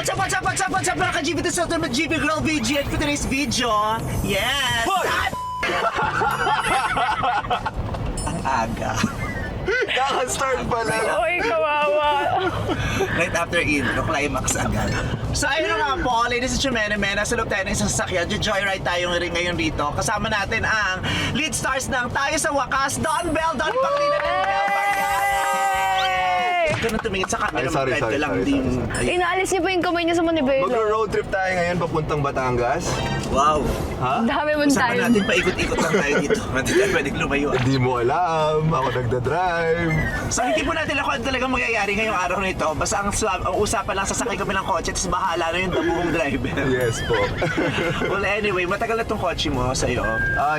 What's up, mga ka-GB? This is the GB Girl VG at for today's video. Yes! Ang aga. Kaka-start pa lang. Oy, kawawa. Right after intro, climax agad. So ayun na nga po, ladies and gentlemen, nasa loob tayo ng isang sasakyan. Joyride tayo ngayon dito. Kasama natin ang lead stars ng Tayo sa Wakas, Don Bell, Don Pangilinan, and Bell Mariana. Ganun tumingin sa camera, Sorry. din. Inaalis niyo po yung kamay niyo sa manibela. Mag-road trip tayo ngayon papuntang Batangas. Wow. Ha? Dami mong Usapan time. natin, paikot-ikot lang tayo dito. Hindi tayo pwedeng lumayo. Hindi mo alam. Ako nagda-drive. So hindi po natin ako ano talagang mangyayari ngayong araw na ito. Basta ang usapan lang, sasakay kami ng kotse, tapos bahala na yung dabuhong driver. Yes po. Well, anyway, matagal na tong kotse mo sa'yo.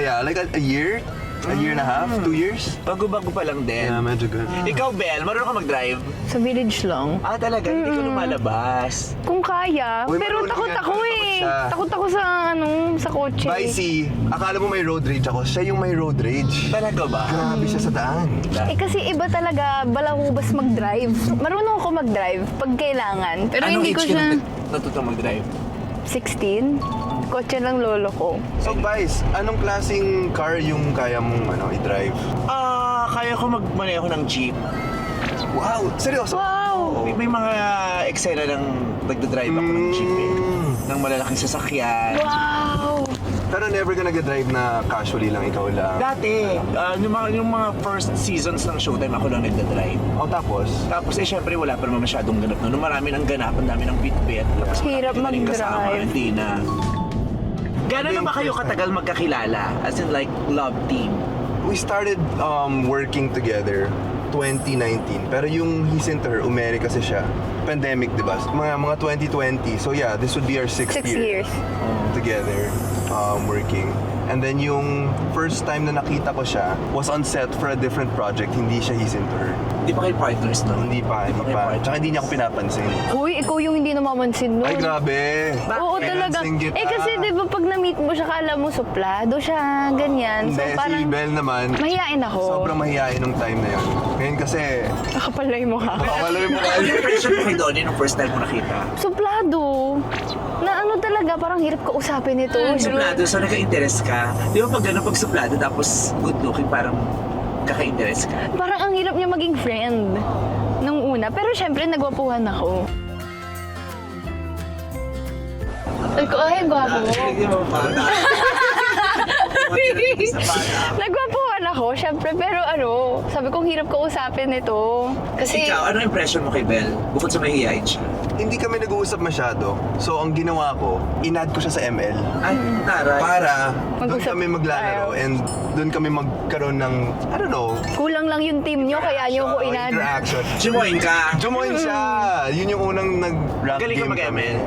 Yeah. Like a year? A year and a half? 2 years? Bago-bago pa lang din. Yeah, medyo good. Ikaw, Bel, marunong ka mag-drive? Sa village lang. Ah, talaga? Hindi ka lumalabas? Kung kaya, Uy, pero marunong takot yan. ako Takot eh. siya. Takot ako sa sa kotse. Bye, C. Akala mo may road rage ako. Siya yung may road rage. Talaga ba? Grabe siya sa daan. Eh kasi iba talaga, balahubas mag-drive. Marunong ako mag-drive pag kailangan. Pero Anong hindi ko age ka siya... natutong mag-drive? 16. Kotse ng lolo ko. So, Vice, anong klaseng car yung kaya mong i-drive? Kaya ko magmaneho ng jeep. Wow! Seryoso? Wow! May mga eksena ng nagdadrive ako ng jeep eh. Ng malalaking sasakyan. Wow! Pero never ka nag-drive na casually lang, ikaw lang. Dati, yung mga first seasons ng Showtime, ako lang nagdadrive. O tapos? Tapos syempre wala pa naman masyadong ganap no. Nung marami ng ganap, ang dami ng bit-bit. Tapos Hirap marami ka rin kasama, mag-drive. Hindi na. Gano'n na ba kayo katagal magkakilala? As in like, love team? We started working together 2019. Pero yung He's Into Her, umere kasi siya. Pandemic, di ba? Mga 2020. So yeah, this would be our 6th 6 year years. together working. And then yung first time na nakita ko siya was on set for a different project. Hindi siya He's Into Her. Hindi pa kayo partners, no? Hindi pa. Tsaka hindi niya ako pinapansin. Uy, ikaw yung hindi namamansin nun. Ay, grabe! Oo talaga. Pinansin kita. Eh kasi di ba pag na-meet mo siya, kala mo suplado siya, ganyan. So Hindi, si parang Belle naman, mahihain ako. sobrang mahihain nung time na yun. Ngayon kasi, Nakapalay mo ka. akala mo Ano yung impression mo kay Donnie nung first time mo nakita? Suplado. Na ano talaga, parang hirap ka usapin ito. Suplado, so nagka-interest ka. Di ba pag gano'n pag suplado tapos good looking, parang kaka-interest ka? Parang ang hirap niya maging friend nung una. Pero syempre, nagwapuhan ako. Ay, gwapo. Hindi mo bata. Nagwapuhan ako, syempre. Pero ano, sabi kong hirap ka usapin ito. Kasi, Ikaw, ano impression mo kay Belle? Bukod sa mahihain siya. hindi kami nag-uusap masyado. So, ang ginawa ko, in-add ko siya sa ML. Ay, taray. Para doon Mag-usap kami maglalaro tayo. and doon kami magkaroon ng, I don't know, kulang lang yung team nyo, kaya nyo ko inad. interaction. Jumoin ka. Jumoin siya! Yun yung unang nag-rap Galing ka game mag-ML.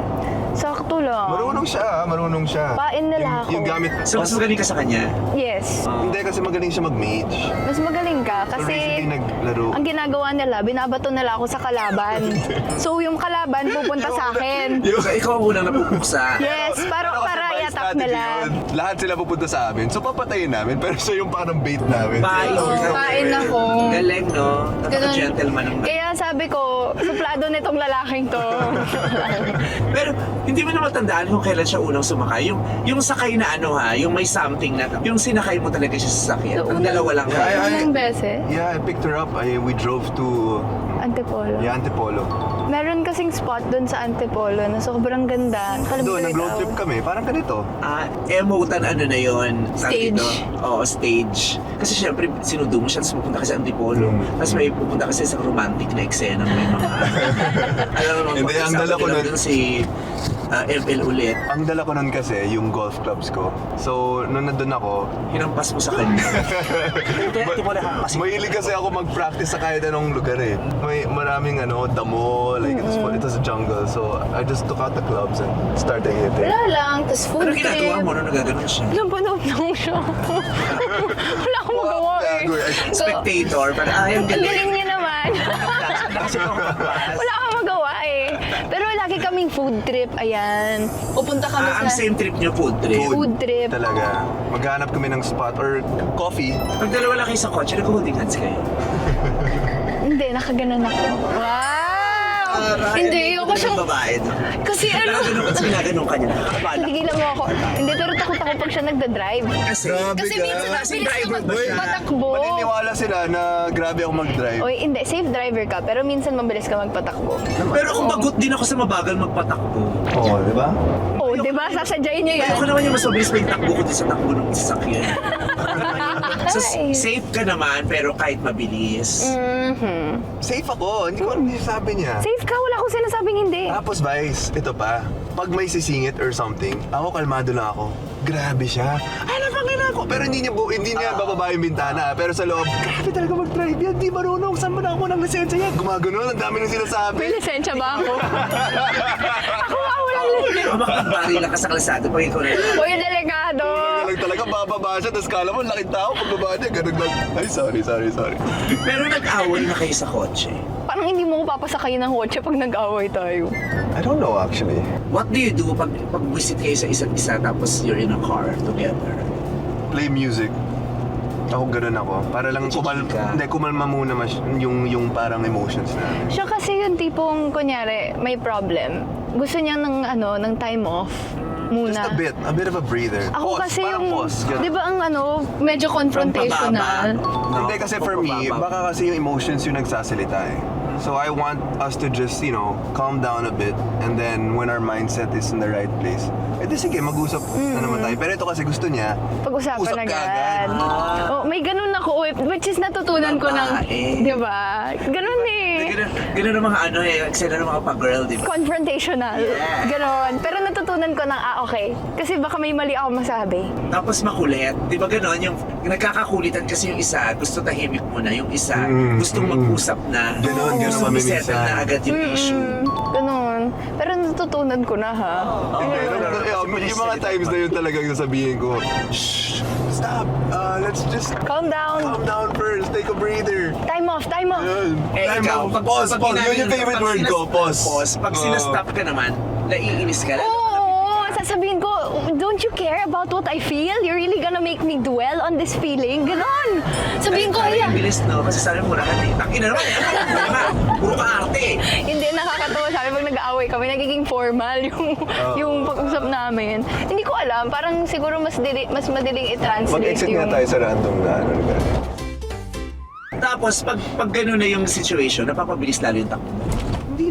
Sakto lang. Marunong siya. Pain nila ako. Yung gamit. So, mas magaling ka sa kanya? Yes. Hindi kasi magaling siya mag-mage. Mas magaling ka So, kasi recently naglaro. ang ginagawa nila, binabato nila ako sa kalaban. So yung kalaban pupunta sa akin. So, ikaw ang unang napupuksa. Yes, para Pero kasi by i-attack strategy nila. yun, lahat sila pupunta sa amin. So papatayin namin. Pero siya yung parang bait namin. Pain. Pain ako. Galing, no? Ganun. Napaka-gentleman ng Kaya sabi ko, suplado nitong lalaking to. Pero hindi mo na matandaan kung kailan siya unang sumakay. Yung sakay na ano ha, yung may something na, yung sinakay mo talaga siya sa sakyan. Ang dalawa lang Yeah, kayo. Unang beses, Yeah, I picked her up. We drove to Antipolo. Antipolo. Meron kasing spot doon sa Antipolo na sobrang ganda. Doon, nag-road trip kami. Parang ganito. Emotan ano na yun? Stage. Oo, stage. Kasi syempre, sinundo mo siya, tapos pupunta kasi sa Antipolo. Tapos may pupunta kasi sa romantic na eksena. May mga, alam mo, Hindi, ang dala ko nun- si ML ulit. Ang dala ko nun kasi, yung golf clubs ko. So, nung nandun ako, Hinampas mo sa kanya. Kaya hindi mo na kasi. mahilig kasi ako mag-practice sa kahit anong lugar eh. May maraming damo, like it was a jungle. So, I just took out the clubs and started hitting. Wala lang, tapos food Ano ginagawa trip. mo nung nagaganon siya? Napanood lang siya. Wala akong magawa eh. So, Spectator, parang ang ang galing galing. niya naman. Kasi Wala akong magawa eh. Pero lagi kaming food trip, ayan. Pupunta kami ang sa same trip niyo, food trip. food trip. Talaga. Maghanap kami ng spot or coffee. Pag dalawa lang kayo sa kotse, nag-holding hands kayo. Hindi, nakaganon ako. Wow! Hindi, ako siyang... babae. No? Kasi ano... Ginaganon ka niya. Nakakabala. Tigilan mo ako. Hindi, pero takot ako pag siya nagda-drive. Kasi, Kasi minsan Klaseng mabilis driver ka ba siya? magpatakbo. Maniniwala sila na grabe ako mag-drive. Oy, hindi. Safe driver ka, pero minsan mabilis ka magpatakbo. Pero kung bagot din ako sa mabagal magpatakbo. Oo, di ba? Oh, di ba? Sasadyain niya yan. Ayoko naman yung mas mabilis pa yung takbo ko din sa takbo ng sasakyan. So, Ay. safe ka naman, pero kahit mabilis. Mhm. Safe ako. Hindi ko alam yung sabi niya. Safe ka, wala akong sinasabing hindi. Tapos, Vice, ito pa. Pag may sisingit or something, ako kalmado lang ako. Grabe siya. Ano bang ginagawa? Pero hindi niya bababa yung bintana. Pero sa loob, grabe talaga mag-drive yan. Di marunong. Saan mo na ako ng lisensya yan? Gumagano. Ang dami nang sinasabi. May lisensya ba ako? Ako nga walang lisensya. Makakabari lang ka sa kalsado pag ikaw na. Uy, delikado. Ganun lang talaga, bababa siya. Tapos kala mo, laking tao. Pagbaba niya, ganun lang. Ay, sorry. Pero nag-away na kayo sa kotse. Parang hindi mo papasakayin ng kotse pag nag-away tayo. I don't know actually. What do you do pag visit kayo sa isa't isa tapos you're in a car together? Play music. Ako ganun ako. Para lang kumalma muna yung parang emotions namin. Siya kasi yung tipong, kunyari, may problem. Gusto niya ng time off muna. Just a bit of a breather. Ako Pause, kasi parang yung, pause. Ganun. di ba ang medyo confrontational. Hindi kasi for me, baka kasi yung emotions yung nagsasalita eh. So I want us to just, calm down a bit and then when our mindset is in the right place, sige, mag-usap na naman tayo. Pero ito kasi gusto niya, Pag-usapan usap ka agad. Oh, may ganun ako, which is natutunan ko ng, Babae. di ba? Ganun eh. Ganun ang mga eksena ng mga pa-girl, di ba? Confrontational. Yeah. Ganon. Pero natutunan ko ng, okay. Kasi baka may mali ako masabi. Tapos makulit. Di ba ganon? Yung nagkakakulitan kasi yung isa, gusto tahimik muna. Yung isa, gustong mag-usap na. Ganon Gusto kami isettle minsan. na agad yung issue. Ganon. Pero natutunan ko na ha. Yung mga times na yun talagang sasabihin ko, shh, stop, let's just Calm down. calm down first, take a breather. Time off. Time off. Yun. Eh, ikaw, Pause. Yun yung favorite word ko, pause. Pag sinastop ka naman, naiinis ka. Oo, sasabihin ko, don't you care about what I feel? You're really gonna make me dwell on this feeling? Ganon. Sabihin ko, Ay, yeah. bilis, no? Kasi sabi mo, takina naman. Puro ka arte. Hindi, nakakatawa. Sabi pag nag-aaway kami, nagiging formal yung pag-usap namin. Hindi ko alam. Parang siguro mas madaling i-translate Mag-exit yung... nga tayo sa random na lugar. Tapos, pag gano'n na yung situation, napapabilis lalo yung takbo.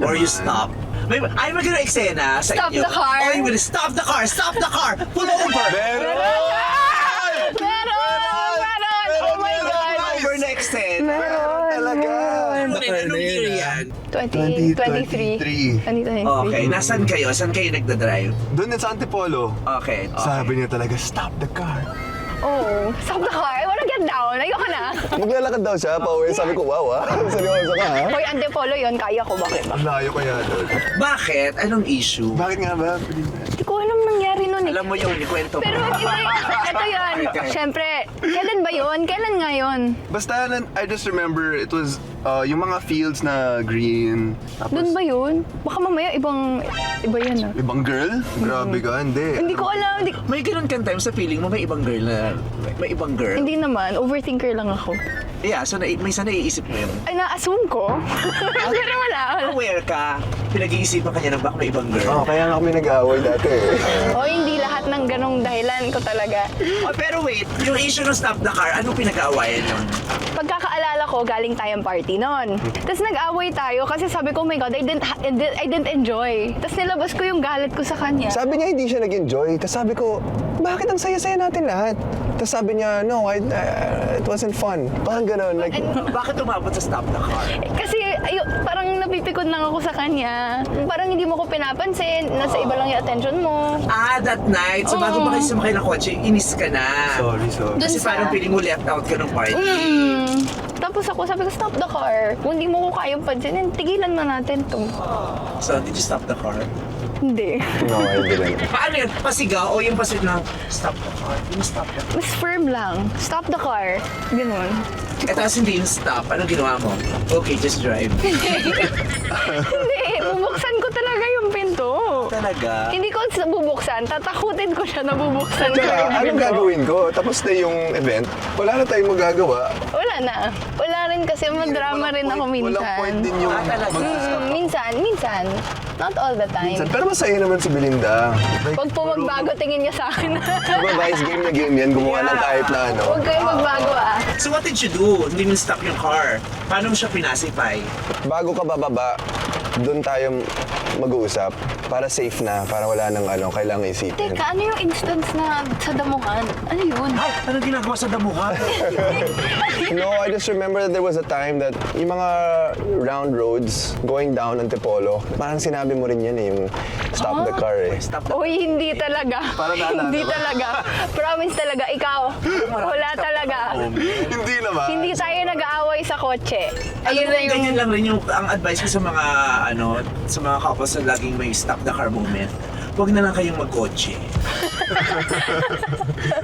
Or you stop. May magandang eksena sa Stop inyo. the car. Or you will stop the car! Stop the car! Pull over! Meron! Oh my God! Over na eksena. Meron! Talaga! Anong year yan? 2023. 2023. Okay, nasan kayo? Saan kayo nagdadrive? Doon sa Antipolo, Okay. sabi niya talaga, stop the car. Oh, stop the car. I wanna get down. Ayoko na. Maglalakad daw siya, pauwi. Sabi ko, wow seryoso ka ha? Hoy, Antipolo yun. Kaya ko. Bakit ba? Ang layo kaya doon. Bakit? Anong issue? Bakit nga ba? Hindi ko alam nangyari nun eh. Alam mo yun, ikwento mo. Pero ito yun. Siyempre, kailan ba yun? Kailan nga yun? Basta, I just remember, it was yung mga fields na green. Tapos, Doon ba yun? Baka mamaya iba yan ah. ibang girl? Grabe ka, hindi. Hindi ko alam. May ganun kang time sa feeling mo may ibang girl na... May ibang girl? Hindi naman. Overthinker lang ako. Yeah, so may sana naiisip mo yun. Ay, na-assume ko. Pero wala. Aware ka, pinag-iisipan ka niya na baka may ibang girl. Oh, kaya nga kami nag-aaway dati O, hindi lahat ng ganong dahilan ko talaga. Oh, pero wait, yung issue ng stop the car, anong pinag-aawayan nun? Pagkakaalala ko, galing tayong party noon. Tapos nag-away tayo kasi sabi ko, oh my God, I didn't enjoy. Tapos nilabas ko yung galit ko sa kanya. Sabi niya hindi siya nag-enjoy. Tapos sabi ko, bakit ang saya-saya natin lahat? Tapos sabi niya, no, it wasn't fun. Parang gano'n. Like, Bakit umabot sa stop the car? Kasi parang napipikon lang ako sa kanya. Parang hindi mo ko pinapansin. Nasa iba lang yung attention mo. That night, so bago ba kayo sumakay ng kotse, inis ka na. Sorry. Dun Kasi sa- parang feeling mo left out ka ng party. Tapos ako sabi ko, stop the car. Kung hindi mo ko kayang pansinin, tigilan na natin to. So, did you stop the car? Hindi. no, I didn't. Paano yun? Pasigaw o yung pasid ng stop the car? Yung stop the car. Mas firm lang. Stop the car. Ganun. Eh, tapos hindi yung stop. Anong ginawa mo? Okay, just drive. Hindi. Bubuksan ko talaga yung pinto. Talaga? Hindi ko bubuksan. Tatakutin ko siya na bubuksan ko Tsaka, yung anong pinto. gagawin ko? Tapos na yung event, wala na tayong magagawa. Wala sana. Wala rin kasi madrama rin ako minsan. Walang point din yung talaga? Minsan. Not all the time. Minsan. Pero masaya naman si Belinda. Like, Huwag po magbago tingin niya sa akin. Diba, guys, game na game yan. Gumawa ng kahit na ano. Huwag kayo magbago ah. So what did you do? Hindi mo stop yung car. Paano mo siya pinasify? Bago ka bababa, doon tayo mag-uusap para safe na, para wala nang ano, kailangan isipin. Teka, ano yung instance na sa damuhan? Ano yun? Ay, anong ginagawa sa damuhan? No, I just remember that there was a time that yung mga round roads going down Antipolo, parang sinabi mo rin yan eh, yung stop the car eh. Stop the Uy, hindi talaga. Para naalala Hindi ba? talaga. Promise talaga, ikaw. Wala talaga. Hindi naman. Hindi tayo nag-aaway sa kotse. Ayun Ayun na yung... ganyan lang rin yung ang advice ko sa mga sa mga couples na laging may stop the car moment. Huwag na lang kayong magkotse.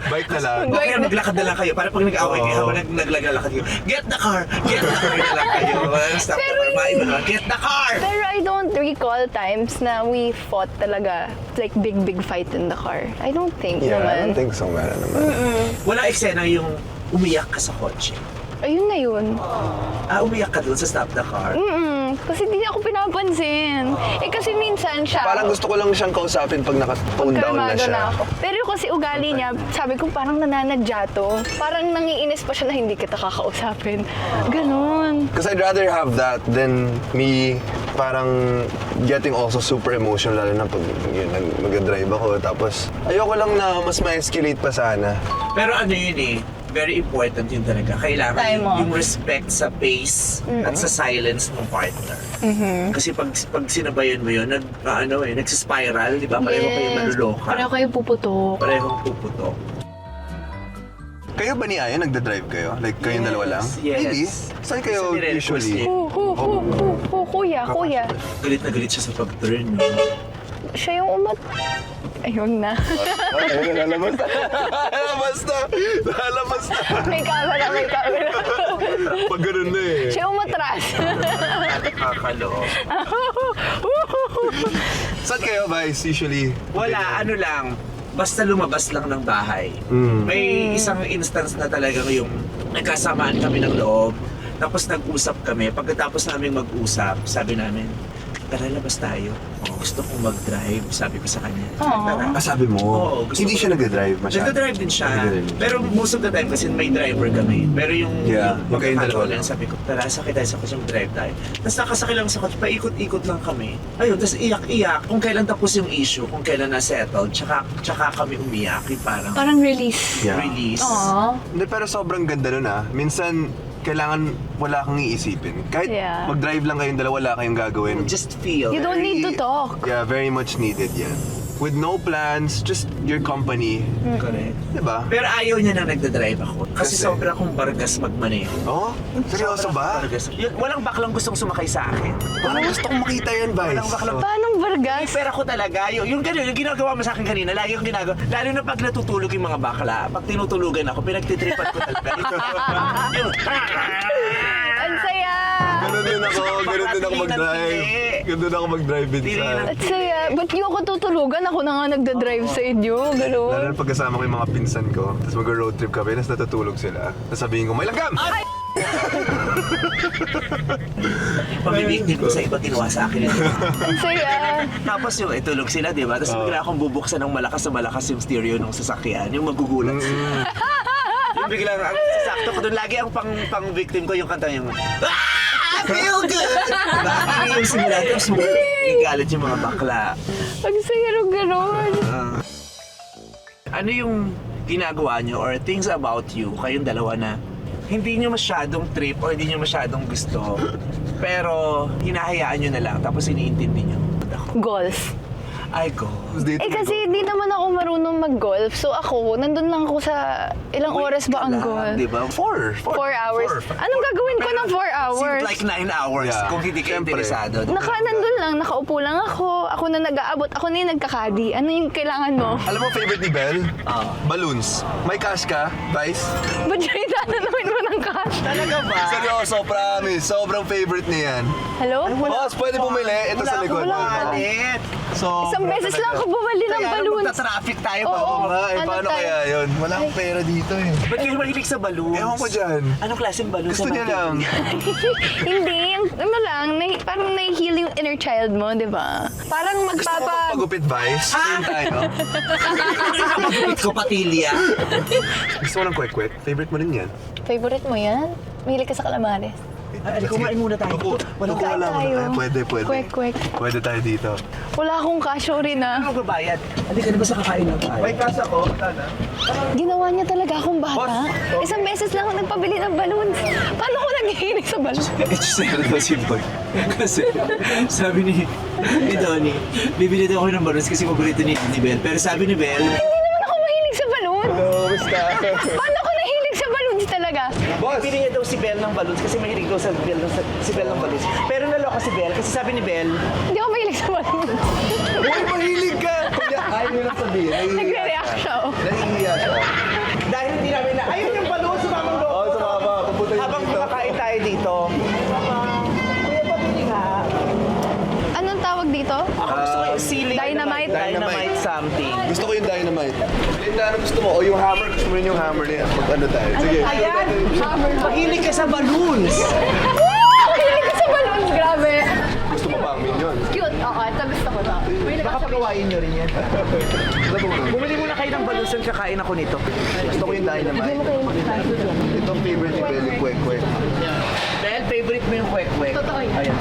Bike na lang. O kaya maglakad na lang kayo para pag nag-away kayo, habang naglalakad kayo, get the car na lang kayo. Walang stop the car, maiba na, get the car! Pero I don't recall times na we fought talaga, like big fight in the car. I don't think Yeah, I naman. don't think so, man. Wala eksena yung umiyak ka sa kotse. Ayun na yun. Umiyak ka doon sa stop the car. Kasi di niya ako pinapansin. Eh kasi minsan siya... Parang gusto ko lang siyang kausapin pag naka-tone down na kalmado siya. ako. Pero kasi ugali niya, sabi ko parang nananadya to. Parang nangiinis pa siya na hindi kita kakausapin. Ganon. Because I'd rather have that than me parang getting also super emotional, lalo na pag yun, mag-drive ako. Tapos ayoko lang na mas ma-escalate pa sana. Pero ano yun eh, very important yun talaga. Kailangan Tayo mo. yung respect sa pace at sa silence ng partner. Kasi pag sinabayan mo yun, nagsispiral, di ba? Pareho kayo maluloka. Pareho kayo puputok. Parehong puputok. Kayo ba ni Aya nagda-drive kayo? Like kayong dalawa lang? Yes. Really? Saan kayo Minsan nire-request usually? niya. Kuya. Galit na galit siya sa pag-turn. No? Siya yung Ayun na. Ayun, lalabas na. Lalabas na. may camera. Pag ganun na eh. Siya yung umatras. Nakakaloo. Saan kayo, Vice, usually? Wala, ano lang. Basta lumabas lang ng bahay. May isang instance na talaga yung nagkasamaan kami ng loob. Tapos nag-usap kami. Pagkatapos namin mag-usap, sabi namin, tara, labas tayo. Gusto kong mag-drive, sabi ko sa kanya. Tara. Sabi mo, Oo, gusto hindi ko- siya nag-drive masyado. Nagda-drive din siya. Nagda-drive. Pero most of the time kasi may driver kami. Pero yung Yeah, yung kayong dalawa pagkakataon lang. sabi ko, tara, sakay tayo sa kotse, drive tayo. Tapos nakasakay lang sa kotse, paikot-ikot lang kami. Ayun, tapos iyak-iyak kung kailan tapos yung issue, kung kailan na-settled, tsaka kami umiyak. Yung parang release. Yeah. release. Aww. Hindi, pero sobrang ganda nun ah. Minsan, kailangan wala kang iisipin. Kahit Yeah. mag-drive lang kayong dalawa, wala kayong gagawin. Just feel. You don't need to talk. Yeah, very much needed yan. With no plans, just your company. Correct. Diba? Pero ayaw niya na nagda-drive ako. Kasi Kasi? sobra kong bargas magmaneho. Oh? Seryoso ba? Bargas. Walang baklang gustong sumakay sa akin. Parang gusto kong makita yan, Vice. Walang baklang. Paano Vargas? Pero ako talaga, yung gano'n, yung ginagawa mo sa akin kanina, lagi yung ginagawa. Lalo na pag natutulog yung mga bakla, pag tinutulugan ako, pinagtitripan ko talaga. Yung, Ang saya! Ganun din ako mag-drive. Ganun din ako mag-drive minsan. At saya. Ba't yung ako tutulugan? Ako na nga nagda-drive sa inyo. Lalo Gano'n. na pagkasama ko yung mga pinsan ko, tapos mag-road trip kami, tapos natutulog sila. Tapos sabihin ko, may langgam! pamibigtin ko sa iba ginawa sa akin. Ang saya. Tapos yung itulog sila, di ba? Tapos bigla akong bubuksan ng malakas na malakas yung stereo ng sasakyan, yung magugulat sila. Yung biglang, ang sakto ko doon, lagi ang pang-victim ko yung kanta yung, I feel good! Diba? Yung simula, tapos galit yung mga bakla. Ang saya nung gano'n. Ano yung ginagawa nyo or things about you, kayong dalawa na hindi nyo masyadong trip o hindi nyo masyadong gusto, pero hinahayaan nyo na lang, tapos iniintindi nyo? Golf. Ay, go. Eh kasi di naman ako marunong mag-golf. So ako, nandun lang ako sa ilang oras ba ang golf? Di ba? 4 4 hours. Anong gagawin ko ng 4 hours? Seems like 9 hours Yeah. kung hindi ka Siyempre. interesado. Nandun lang, nakaupo lang ako. Ako na nag-aabot. Ako na yung nagkakadi. Ano yung kailangan mo? Alam mo favorite ni Belle? Ah. Balloons. May cash ka, Vice? Ba't yung itananamin mo ng cash? Talaga ba? Seryoso, promise. Sobrang favorite niya yan. Hello? Boss, pwede bumili. Ito sa likod. Wala akong wallet. So, Isang beses lang ako bumali ng Kaya balloons. magta-traffic tayo Oo. pa. nga, eh, Ano paano tayo? kaya yun? Wala akong pera dito eh. Ba't kayo mahilig sa balloons? Ewan ko dyan. Anong klaseng balloons? Gusto ang niya nakikita? lang. Hindi, ano lang, parang nai-heal yung inner child mo, di ba? Parang Gusto mo magpagupit, Vice? Same tayo. Kapagupit ko patilya. Gusto mo ng kwek-kwek? Favorite mo rin yan? Favorite mo yan? Mahilig ka sa calamares? Ay, kumain muna tayo. Walang Kain wala. tayo. Pwede. Kwek-kwek. Pwede tayo dito. Wala akong kasyo rin Ano magbabayad? Hindi ka na ba sa kakain ng tayo? May kasa ko. Ginawa niya talaga akong bata. Isang beses lang ako nagpabili ng balloons. Paano ko naghihilig sa balloons? Ito sa'yo daw si Boy. Kasi sabi ni Donnie, bibili daw ako ng balloons kasi paborito ni Belle. Pero sabi ni Belle, Hindi naman ako mahilig sa balloons. Basta. Paano ako nahilig sa balloons talaga? bibili niya daw si Belle ng balloons kasi mahilig daw si Belle ng balloons. Pero naloka si Belle kasi sabi ni Belle, Hindi ako mahilig sa balloons. Uy, mahilig ka! Kuya, ayaw nyo lang sabihin. Nagre-react siya, oh. Nahihiya siya. dahil hindi namin na, ayun yung balloons, sumamang loob. Oo, sumama. Pupunta yun Habang dito. kumakain tayo dito, kuya pabili nga. Anong tawag dito? Ako gusto ko yung ceiling. Dynamite? Dynamite something. Gusto ko yung dynamite. Linda, ano gusto mo? O yung hammer. Gusto mo rin yung hammer niya. Mag-ano tayo? Sige. Ayan! Mahilig ka sa balloons! Mahilig ka sa balloons, grabe. Gusto mo ba ang minion? Cute. Oo, ito gusto ko to. Baka pagawain nyo rin yan. Bumili muna kayo ng balloons and kakain ako nito. Gusto ko yung dynamite. Ito ang favorite ni Belly, kwek-kwek. Dahil favorite mo yung kwek-kwek. Totoo yan.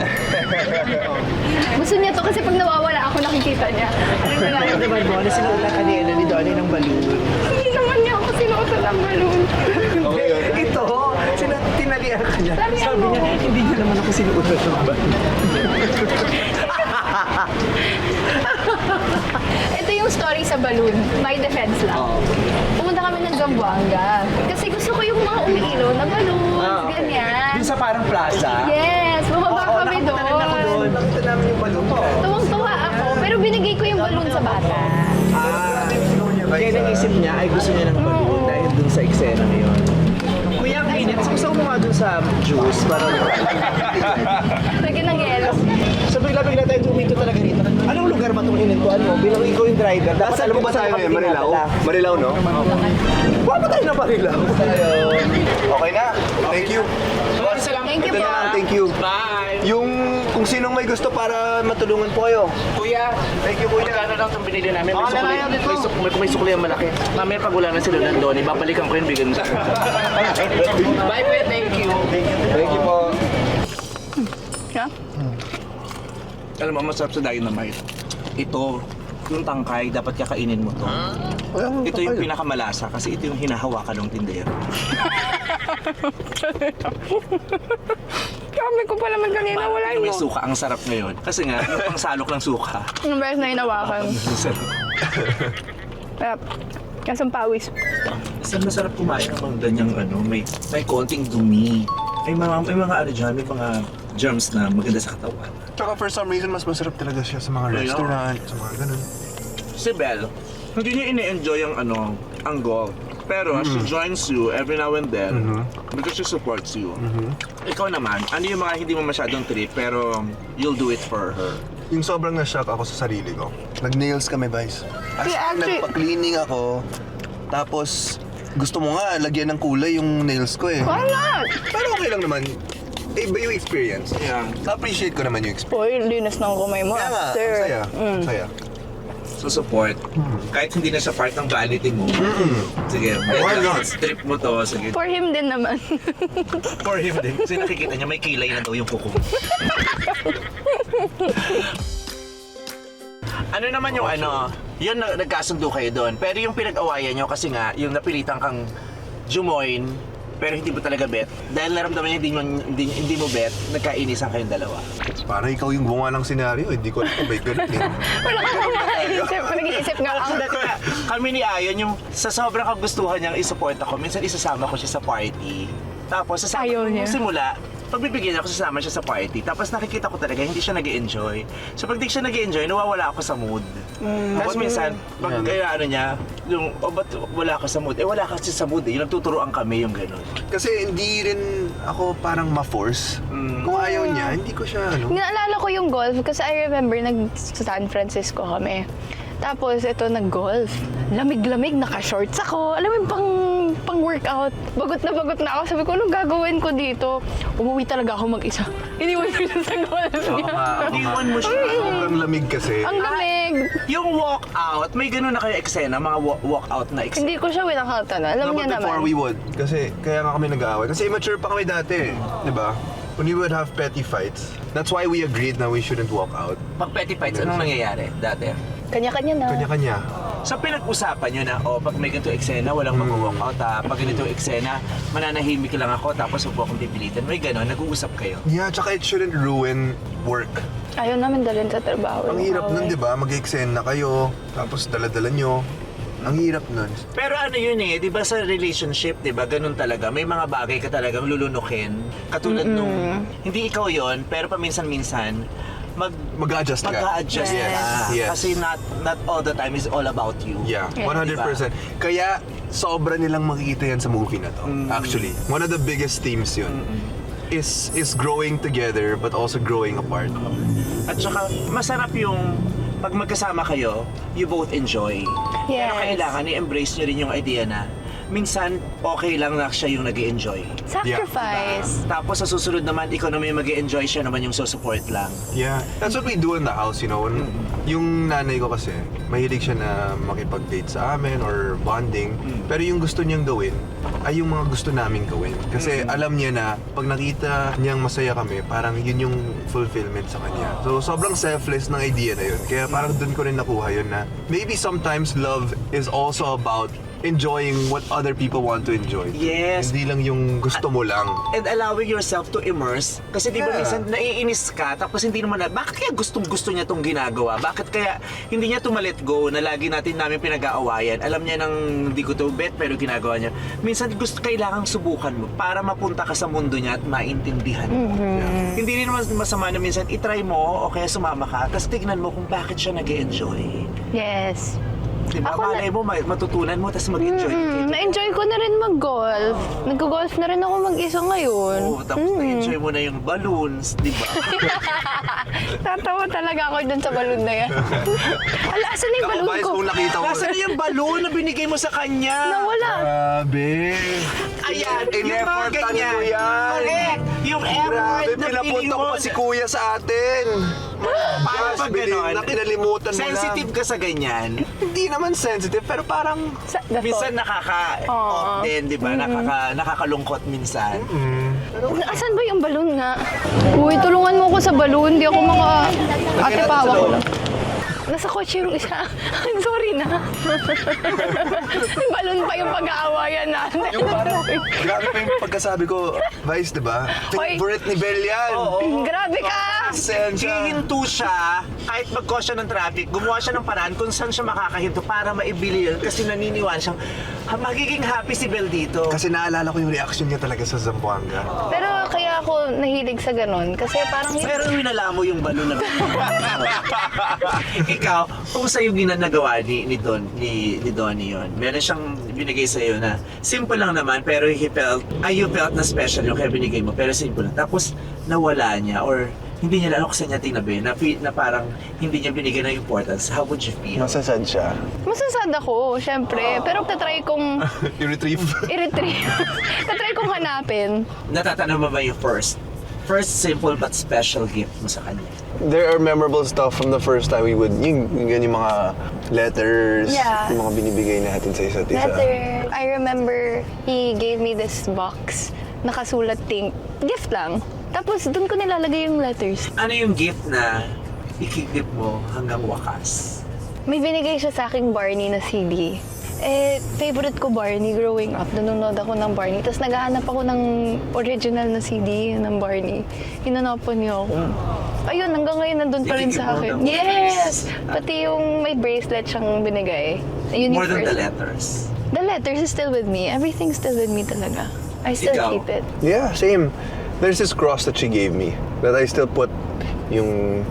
Gusto niya to kasi pag nawawala ako nakikita niya. Ano yung nararamdaman mo na sinuutan kanina ni Donnie ng balloon? Hindi naman niya ako sinuotan ng balloon. Okay, yun. Ito, tinalian ka niya. Tinalian Sabi mo. niya, hindi niya naman ako sinuutan ng balloon. Ito yung story sa balloon. My defense lang. Pumunta kami ng Zamboanga. Kasi gusto ko yung mga umiilaw na balloons. Ganyan. Dun sa parang plaza. Yes, bumaba kami nakapunta rin ako doon. doon. Nakita namin yung balloon. Tuwang-tuwa ako, pero binigay ko yung balloon sa bata. Kaya naisip niya ay gusto niya ng balloon dahil dun sa eksena na yun. Kuya, ang init. Gusto mo nga dun sa juice para Lagyan ng yelo. so bigla-bigla tayo tumito talaga rito. Anong lugar ba itong hinintuan mo? Bilang ikaw yung driver, dapat Alam mo ba tayo ngayon? Marilao? Marilao, no? Wala pa tayo na Marilao. Okay na. Thank you. Thank you Ito po. na lang, thank you. Bye! Yung kung sinong may gusto para matulungan po kayo. Kuya, Thank you, kuya. magkano lang itong binili namin? May sukli ang malaki. Mamaya pag wala na sila ng Donnie, babalikan ko yun, bigyan mo sa Bye, kuya. Thank you. Thank you po. Yeah? Alam mo, masarap sa dynamite. Ito, yung tangkay, dapat kakainin mo to. Ito yung pinakamalasa kasi ito yung hinahawakan ng tindero. Kami ko pa naman kanina, wala May mo. suka, ang sarap ngayon. Kasi nga, yung pangsalok ng suka. Yung beses na hinawakan. Masarap. Kaya, kasang pawis. Kasi masarap kumain ng mga ganyang may konting dumi. May mga ano dyan, may mga germs na maganda sa katawan. Tsaka for some reason, mas masarap talaga siya sa mga Kaya? restaurant, sa mga ganun. Si Belle, hindi niya ini-enjoy ang golf. Pero she joins you every now and then because she supports you. Ikaw naman, ano yung mga hindi mo masyadong trip pero you'll do it for her? Yung sobrang na-shock ako sa sarili ko. Nag-nails kami, Vice. As Yeah, in, actually- nagpa-cleaning ako. Tapos, gusto mo nga, lagyan ng kulay yung nails ko eh. Why not? Pero okay lang naman. Iba yung experience. Yeah. Na-appreciate ko naman yung experience. Uy, linis ng kamay mo. Kaya nga, Sir. ang saya. Mm. Saya. So support, kahit hindi na siya part ng vanity mo. Sige, Why not? trip mo to, sige. For him din naman. For him din. Kasi nakikita niya may kilay na daw yung kuko mo. Ano naman yung yun nagkasundo kayo doon. Pero yung pinag-awayan nyo kasi nga, yung napilitan kang jumoin, pero hindi mo talaga bet. Dahil naramdaman niya hindi mo bet, nagkainisan kayong dalawa. Para ikaw yung gumawa ng senaryo, hindi ko alam kung may ganun eh. Wala ka nag-iisip. Nag-iisip nga ako. Dati nga, kami ni Ayon, yung sa sobrang kagustuhan niyang isupport ako, minsan isasama ko siya sa party. Tapos sasama Ayaw ko niya. nung simula, pagbibigyan ako, sasama siya sa party. Tapos nakikita ko talaga, hindi siya nag-enjoy. So pag di siya nag-enjoy, nawawala ako sa mood. Tapos minsan, pag ano niya, yung, ba't wala ka sa mood? Wala ka kasi sa mood eh. Yung nagtuturoan kami yung gano'n. Kasi hindi rin ako parang ma-force. Kung ayaw niya, hindi ko siya Naalala ko yung golf kasi I remember nag-San Francisco kami. Tapos ito nag-golf. Lamig-lamig, naka-shorts ako. Alam mo yung pang-workout. Bagot na ako. Sabi ko, anong gagawin ko dito? Umuwi talaga ako mag-isa. Iniwan ko siya sa golf niya. Iwan mo siya. Sobrang lamig kasi. Ang lamig. Yung walkout, may gano'n na kayo eksena, mga walkout na eksena. Hindi ko siya winakautan. Alam niya Before naman. we would. Kasi kaya nga kami nag-aaway. Kasi immature pa kami dati. Di ba? When we would have petty fights. That's why we agreed na we shouldn't walk out. Pag petty fights, anong nangyayari dati? Kanya-kanya na. Kanya-kanya. So pinag-usapan nyo na, pag may ganito eksena, walang mag-walkout. Pag ganito eksena, mananahimik lang ako, tapos huwag mo akong pipilitan. May gano'n, nag-uusap kayo. Yeah, tsaka it shouldn't ruin work. Ayaw namin dalhin sa trabaho. Ang hirap nun, di ba? Mag-eksena kayo, tapos dala-dala nyo. Ang hirap nun. Pero ano yun eh, di ba sa relationship, di ba, ganun talaga. May mga bagay ka talagang lulunukin. Katulad nung, hindi ikaw yon pero paminsan-minsan, Mag-adjust ka. mag-a-adjust Yes. ka. Yes. Kasi not all the time is all about you. Yeah, Yeah. 100%. Kaya, sobra nilang makikita yan sa movie na to. Actually, one of the biggest themes yun is growing together but also growing apart. At saka, masarap yung pag magkasama kayo, you both enjoy. Pero Yes. kailangan i-embrace nyo rin yung idea na minsan, okay lang na siya yung nag-enjoy. Sacrifice. Tapos sa susunod naman, ikaw naman yung mag-enjoy, siya naman yung susupport lang. Yeah, that's what we do in the house, you know. Yung nanay ko kasi, mahilig siya na makipag-date sa amin or bonding. Pero yung gusto niyang gawin, ay yung mga gusto naming gawin. Kasi alam niya na, pag nakita niyang masaya kami, parang yun yung fulfillment sa kanya. So, sobrang selfless ng idea na yun. Kaya parang dun ko rin nakuha yun na, maybe sometimes love is also about enjoying what other people want to enjoy. Yes. Hindi lang yung gusto mo lang. And allowing yourself to immerse. Kasi di ba Yeah. minsan naiinis ka, tapos hindi naman bakit kaya gustong-gusto niya tong ginagawa? Bakit kaya hindi niya to let go na lagi namin pinag-aawayan? Alam niya nang hindi ko to bet, pero ginagawa niya. Minsan kailangang subukan mo para mapunta ka sa mundo niya at maintindihan mo. Yeah. Hindi rin naman masama na minsan itry mo o kaya sumama ka, tapos tignan mo kung bakit siya nag-enjoy. Yes. Diba? Ako Malay mo, matutunan mo, tapos mag-enjoy ka. Na-enjoy ko na rin mag-golf. Nag-golf na rin ako mag-isa ngayon. Oo, tapos na-enjoy mo na yung balloons, di ba? Tatawa talaga ako dun sa balloon na yan. Ala, asan na yung balloon Vice, ko? kung nakita ko. Nasaan yung balloon na binigay mo sa kanya? Nawala. Grabe. Ayan, yung mga In-effortan ganyan. ko yan. Correct. Yung effort Grabe, na pinapunta ko mo. pa si kuya sa atin. Paano pag gano'n? Na kinalimutan mo Sensitive lang. ka sa ganyan. Hindi naman sensitive, pero parang... The Minsan thought. nakaka-off din, di ba? Nakakalungkot minsan. Asan ba yung balloon nga? Uy, tulungan mo ako sa balloon. Hindi ako Ate, pahawa ko lang. Nasa kotse yung isa. I'm sorry na. Yung balloon pa yung pag-aawayan natin. Yung parang... Grabe pa yung pagkasabi ko, Vice, di ba? Hoy. Favorite ni Bel yan. Grabe ka! Pasensya. Hihinto siya, kahit mag-cause siya ng traffic, gumawa siya ng paraan kung saan siya makakahinto para maibili yun kasi naniniwala siyang magiging happy si Bel dito. Kasi naalala ko yung reaction niya talaga sa Zamboanga. Pero kaya ako nahilig sa ganun. Kasi parang... Pero winala mo yung balon na Ikaw, kung sa'yo ginagawa ni Donnie yun, meron siyang binigay sa'yo na simple lang naman, pero you felt na special yung kaya binigay mo, pero simple lang. Tapos nawala niya or hindi niya alam kung saan niya tinabi, na parang hindi niya binigyan ng importance. How would you feel? Masasad siya. Masasad ako, syempre. Pero tatry kong I-retrieve. i-retrieve. tatry kong hanapin. Natatanong mo ba yung first simple but special gift mo sa kanya? There are memorable stuff from the first time we would, yung mga letters, Yeah. yung mga binibigay natin sa isa't isa. Letter. I remember he gave me this box. Nakasulat think. Gift lang. Tapos doon ko nilalagay yung letters. Ano yung gift na ikikip mo hanggang wakas? May binigay siya sa aking Barney na CD. Favorite ko Barney growing up. Nanonood ako ng Barney. Tapos naghahanap ako ng original na CD ng Barney. Hinanapan niya ako. Ayun, hanggang ngayon nandun pa rin sa akin. Yes! Pati yung may bracelet siyang binigay. Ayun yung More than the first. letters. The letters is still with me. Everything's still with me talaga. I still Ikaw? keep it. Yeah, same. There's this cross that she gave me that I still put yung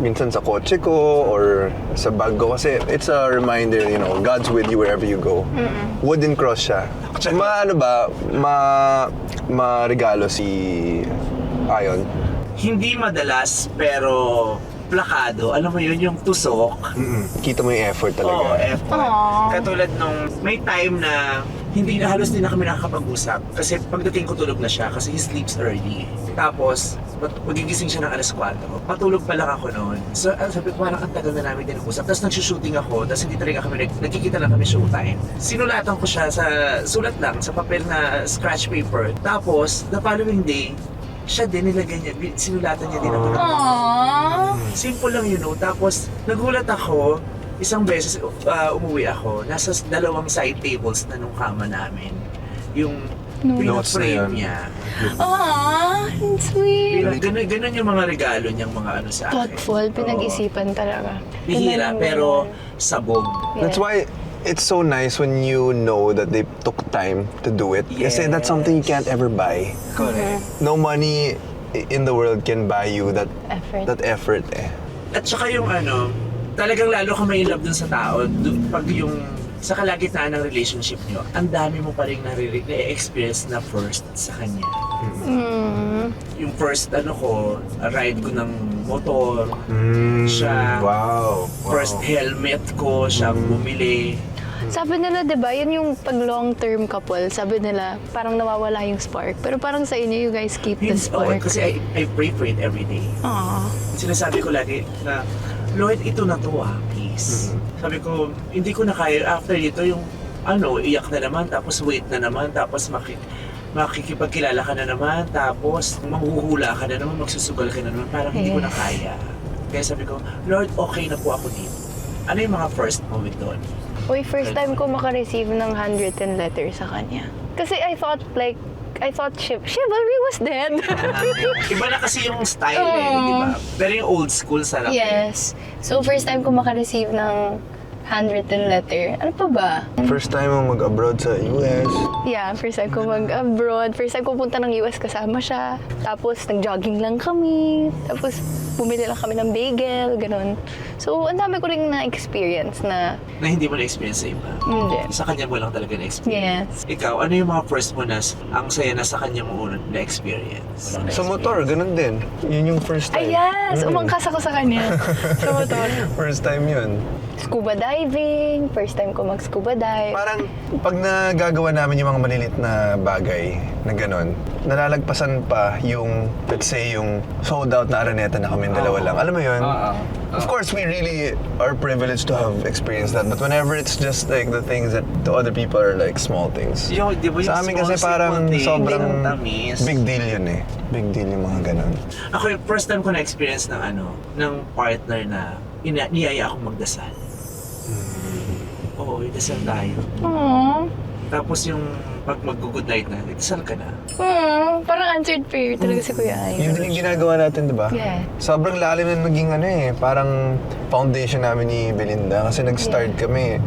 minsan sa kotse ko or sa bag ko kasi it's a reminder, you know, God's with you wherever you go. Wooden cross siya. Ano ba, regalo si Ayon. Hindi madalas, pero plakado. Alam mo yun, yung tusok. Kita mo yung effort talaga. Oo, effort. Katulad nung may time na halos hindi na kami nakakapag-usap. Kasi pagdating ko tulog na siya kasi he sleeps early. Tapos, magigising siya ng alas 4. Patulog pa lang ako noon. So, sabi ko, parang ang tagal na namin din nag-usap. Tapos nag-shooting ako, tapos hindi talaga kami, nagkikita lang kami showtime. Sinulatan ko siya sa, sulat lang, sa papel na scratch paper. Tapos, the following day, siya din nilagay niya, sinulatan niya din ako. Simple lang yun, no? Tapos, nagulat ako, isang beses umuwi ako, nasa 2 side tables na nung kama namin. Yung Notes na frame yun. niya. Sweet. Ganun yung mga regalo niyang mga ano sa akin. Thoughtful, pinag-isipan talaga. Bihira, Ganun. pero sabog. That's why it's so nice when you know that they took time to do it. Kasi that's something you can't ever buy. Correct. No money in the world can buy you that Effort. that effort eh. At saka yung ano, talagang lalo ka may love dun sa tao. Pag yung sa kalagitnaan ng relationship nyo, ang dami mo pa rin na-experience na first sa kanya. Yung first ride ko ng motor, siya, Wow. first helmet ko, siya bumili. Sabi nila, di ba, yun yung pag long-term couple, sabi nila, parang nawawala yung spark. Pero parang sa inyo, you guys keep the Oo, spark. kasi I pray for it every day. Aww. Sinasabi ko lagi na, Lord, ito na to please. Sabi ko, hindi ko na kaya after dito yung iyak na naman, tapos wait na naman, tapos makikipagkilala ka na naman, tapos manghuhula ka na naman, magsusugal ka na naman, parang hindi ko na kaya. Kaya sabi ko, Lord, okay na po ako dito. Ano yung mga first moment doon? Uy, first time ko makareceive ng handwritten letter sa kanya. Kasi I thought chivalry was dead. Iba na kasi yung style di ba? Pero yung old school sarap. Yes. So, first time ko makareceive ng handwritten letter. Ano pa ba? First time mo mag-abroad sa US. Yeah, first time ko mag-abroad. First time ko punta ng US kasama siya. Tapos, nag-jogging lang kami. Tapos, bumili lang kami ng bagel, ganun. So, ang dami ko rin na-experience na... Na hindi mo na-experience sa iba. Hindi. Sa kanya mo lang talaga na-experience. Yes. Ikaw, ano yung mga first mo na ang saya na sa kanya mo unang na-experience? Sa motor, ganun din. Yun yung first time. Ay, yes! Umangkas ako sa kanya. Sa motor. First time yun. Scuba diving. First time ko mag-scuba dive. Parang pag nagagawa namin yung mga malilit na bagay na gano'n, nalalagpasan pa yung, let's say, yung sold out na araneta na kami dalawa lang. Alam mo yun? Of course, we really are privileged to have experienced that. But whenever it's just like the things that to other people are like small things. Yung, di ba yung Sa amin kasi small, parang simple thing, sobrang hindi tamis. big deal yun eh. Big deal yung mga gano'n. Ako yung first time ko na-experience ng partner na niyaya akong magdasal. Oo, dasal tayo. Aww. Tapos yung pag mag-good night na, dasal ka na. Aww. Parang answered prayer talaga si Kuya Ay. Yun din yung ginagawa natin, di ba? Yeah. Sobrang lalim na naging parang foundation namin ni Belinda kasi nag-start kami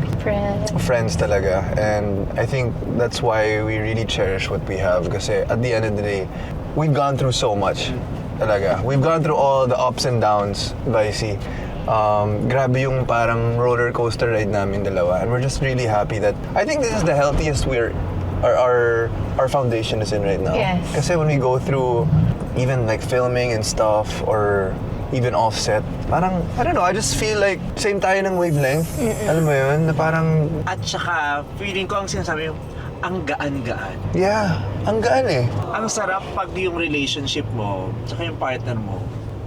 friends talaga. And I think that's why we really cherish what we have kasi at the end of the day, we've gone through so much talaga. We've gone through all the ups and downs, Vicey. Grabe yung parang roller coaster ride namin dalawa. And we're just really happy that I think this is the healthiest our foundation is in right now. Yes. Kasi when we go through even like filming and stuff or even offset, parang, I don't know, I just feel like same tayo ng wavelength. Alam mo yun? Na parang, At saka, feeling ko ang sinasabi yung, ang gaan-gaan. yeah, ang gaan eh. Ang sarap pag yung relationship mo, tsaka yung partner mo,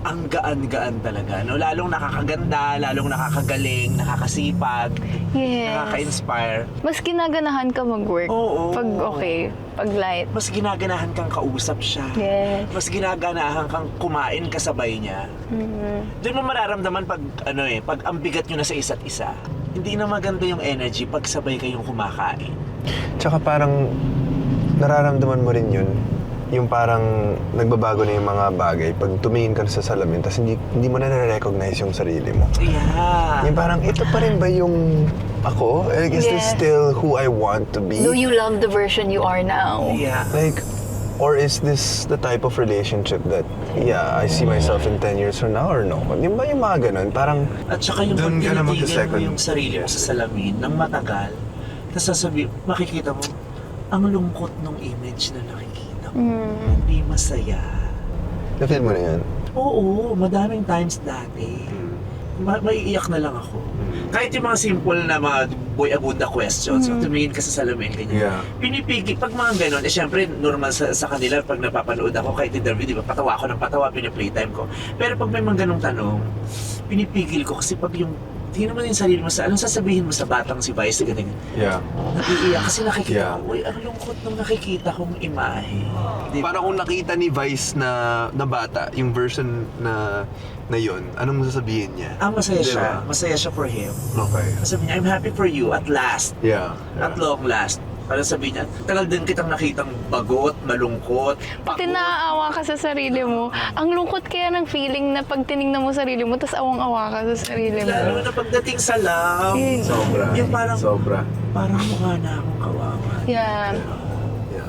ang gaan-gaan talaga. No? Lalong nakakaganda, lalong nakakagaling, nakakasipag, Yes. nakaka-inspire. Mas ginaganahan ka mag-work. Oo. Pag okay, pag light. Mas ginaganahan kang kausap siya. Yes. Mas ginaganahan kang kumain kasabay niya. Doon mo mararamdaman pag ang bigat nyo na sa isa't isa. Hindi na maganda yung energy pag sabay kayong kumakain. Tsaka parang nararamdaman mo rin yun. Yung parang nagbabago na yung mga bagay pag tumingin ka sa salamin tapos hindi mo na nare-recognize yung sarili mo. Yeah. Yung parang ito pa rin ba yung ako? Like, is this Yes. still who I want to be? Do you love the version you are now? Yeah. Like, Or is this the type of relationship that, yeah, I see myself in 10 years from now or no? Yung mga ganun, parang At saka yung Doon ka na pag tinitingnan mo magsa-second. yung sarili mo sa salamin ng matagal, tapos makikita mo, ang lungkot ng image na nakikita ko. Hindi masaya. na-feel mo na yan. Oo, madaming times dati. Maiiyak na lang ako. Kahit yung mga simple na mga boy abunda questions, tumingin ka sa salamin, ganyan. Yeah. Pinipigil, pag mga ganon, syempre normal sa kanila pag napapanood ako kahit interview, di ba, patawa ako ng patawa, piniplaytime ko. Pero pag may mga ganong tanong, pinipigil ko kasi pag yung tingnan mo yung sarili mo sa anong sasabihin mo sa batang si Vice, ganyan. Yeah. Naiiyak kasi nakikita Yeah. ko, uy, ang lungkot nung nakikita kong imahe. Di ba? Para kung nakita ni Vice na bata, yung version na yun, anong sasabihin niya? Masaya Di siya. ba? Masaya siya for him. Okay. Sabi niya, I'm happy for you at last. Yeah. At long last. Para sabi niya, tagal din kitang nakitang bagot, malungkot, Pati pagod. naaawa ka sa sarili mo. Ang lungkot kaya ng feeling na pag tinignan mo sarili mo, tapos awang-awa ka sa sarili mo. Lalo na pagdating sa love. Sobra. Yung parang mukha na akong kawawa. Yeah.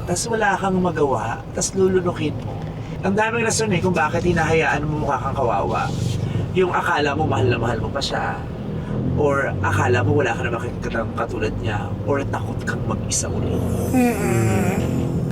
Tapos wala kang magawa, tapos lulunukin mo. Ang daming rason kung bakit hinahayaan mo mukha kang kawawa. Yung akala mo mahal na mahal mo pa siya. Or akala mo wala ka na makikitang katulad niya. Or takot kang mag-isa ulit.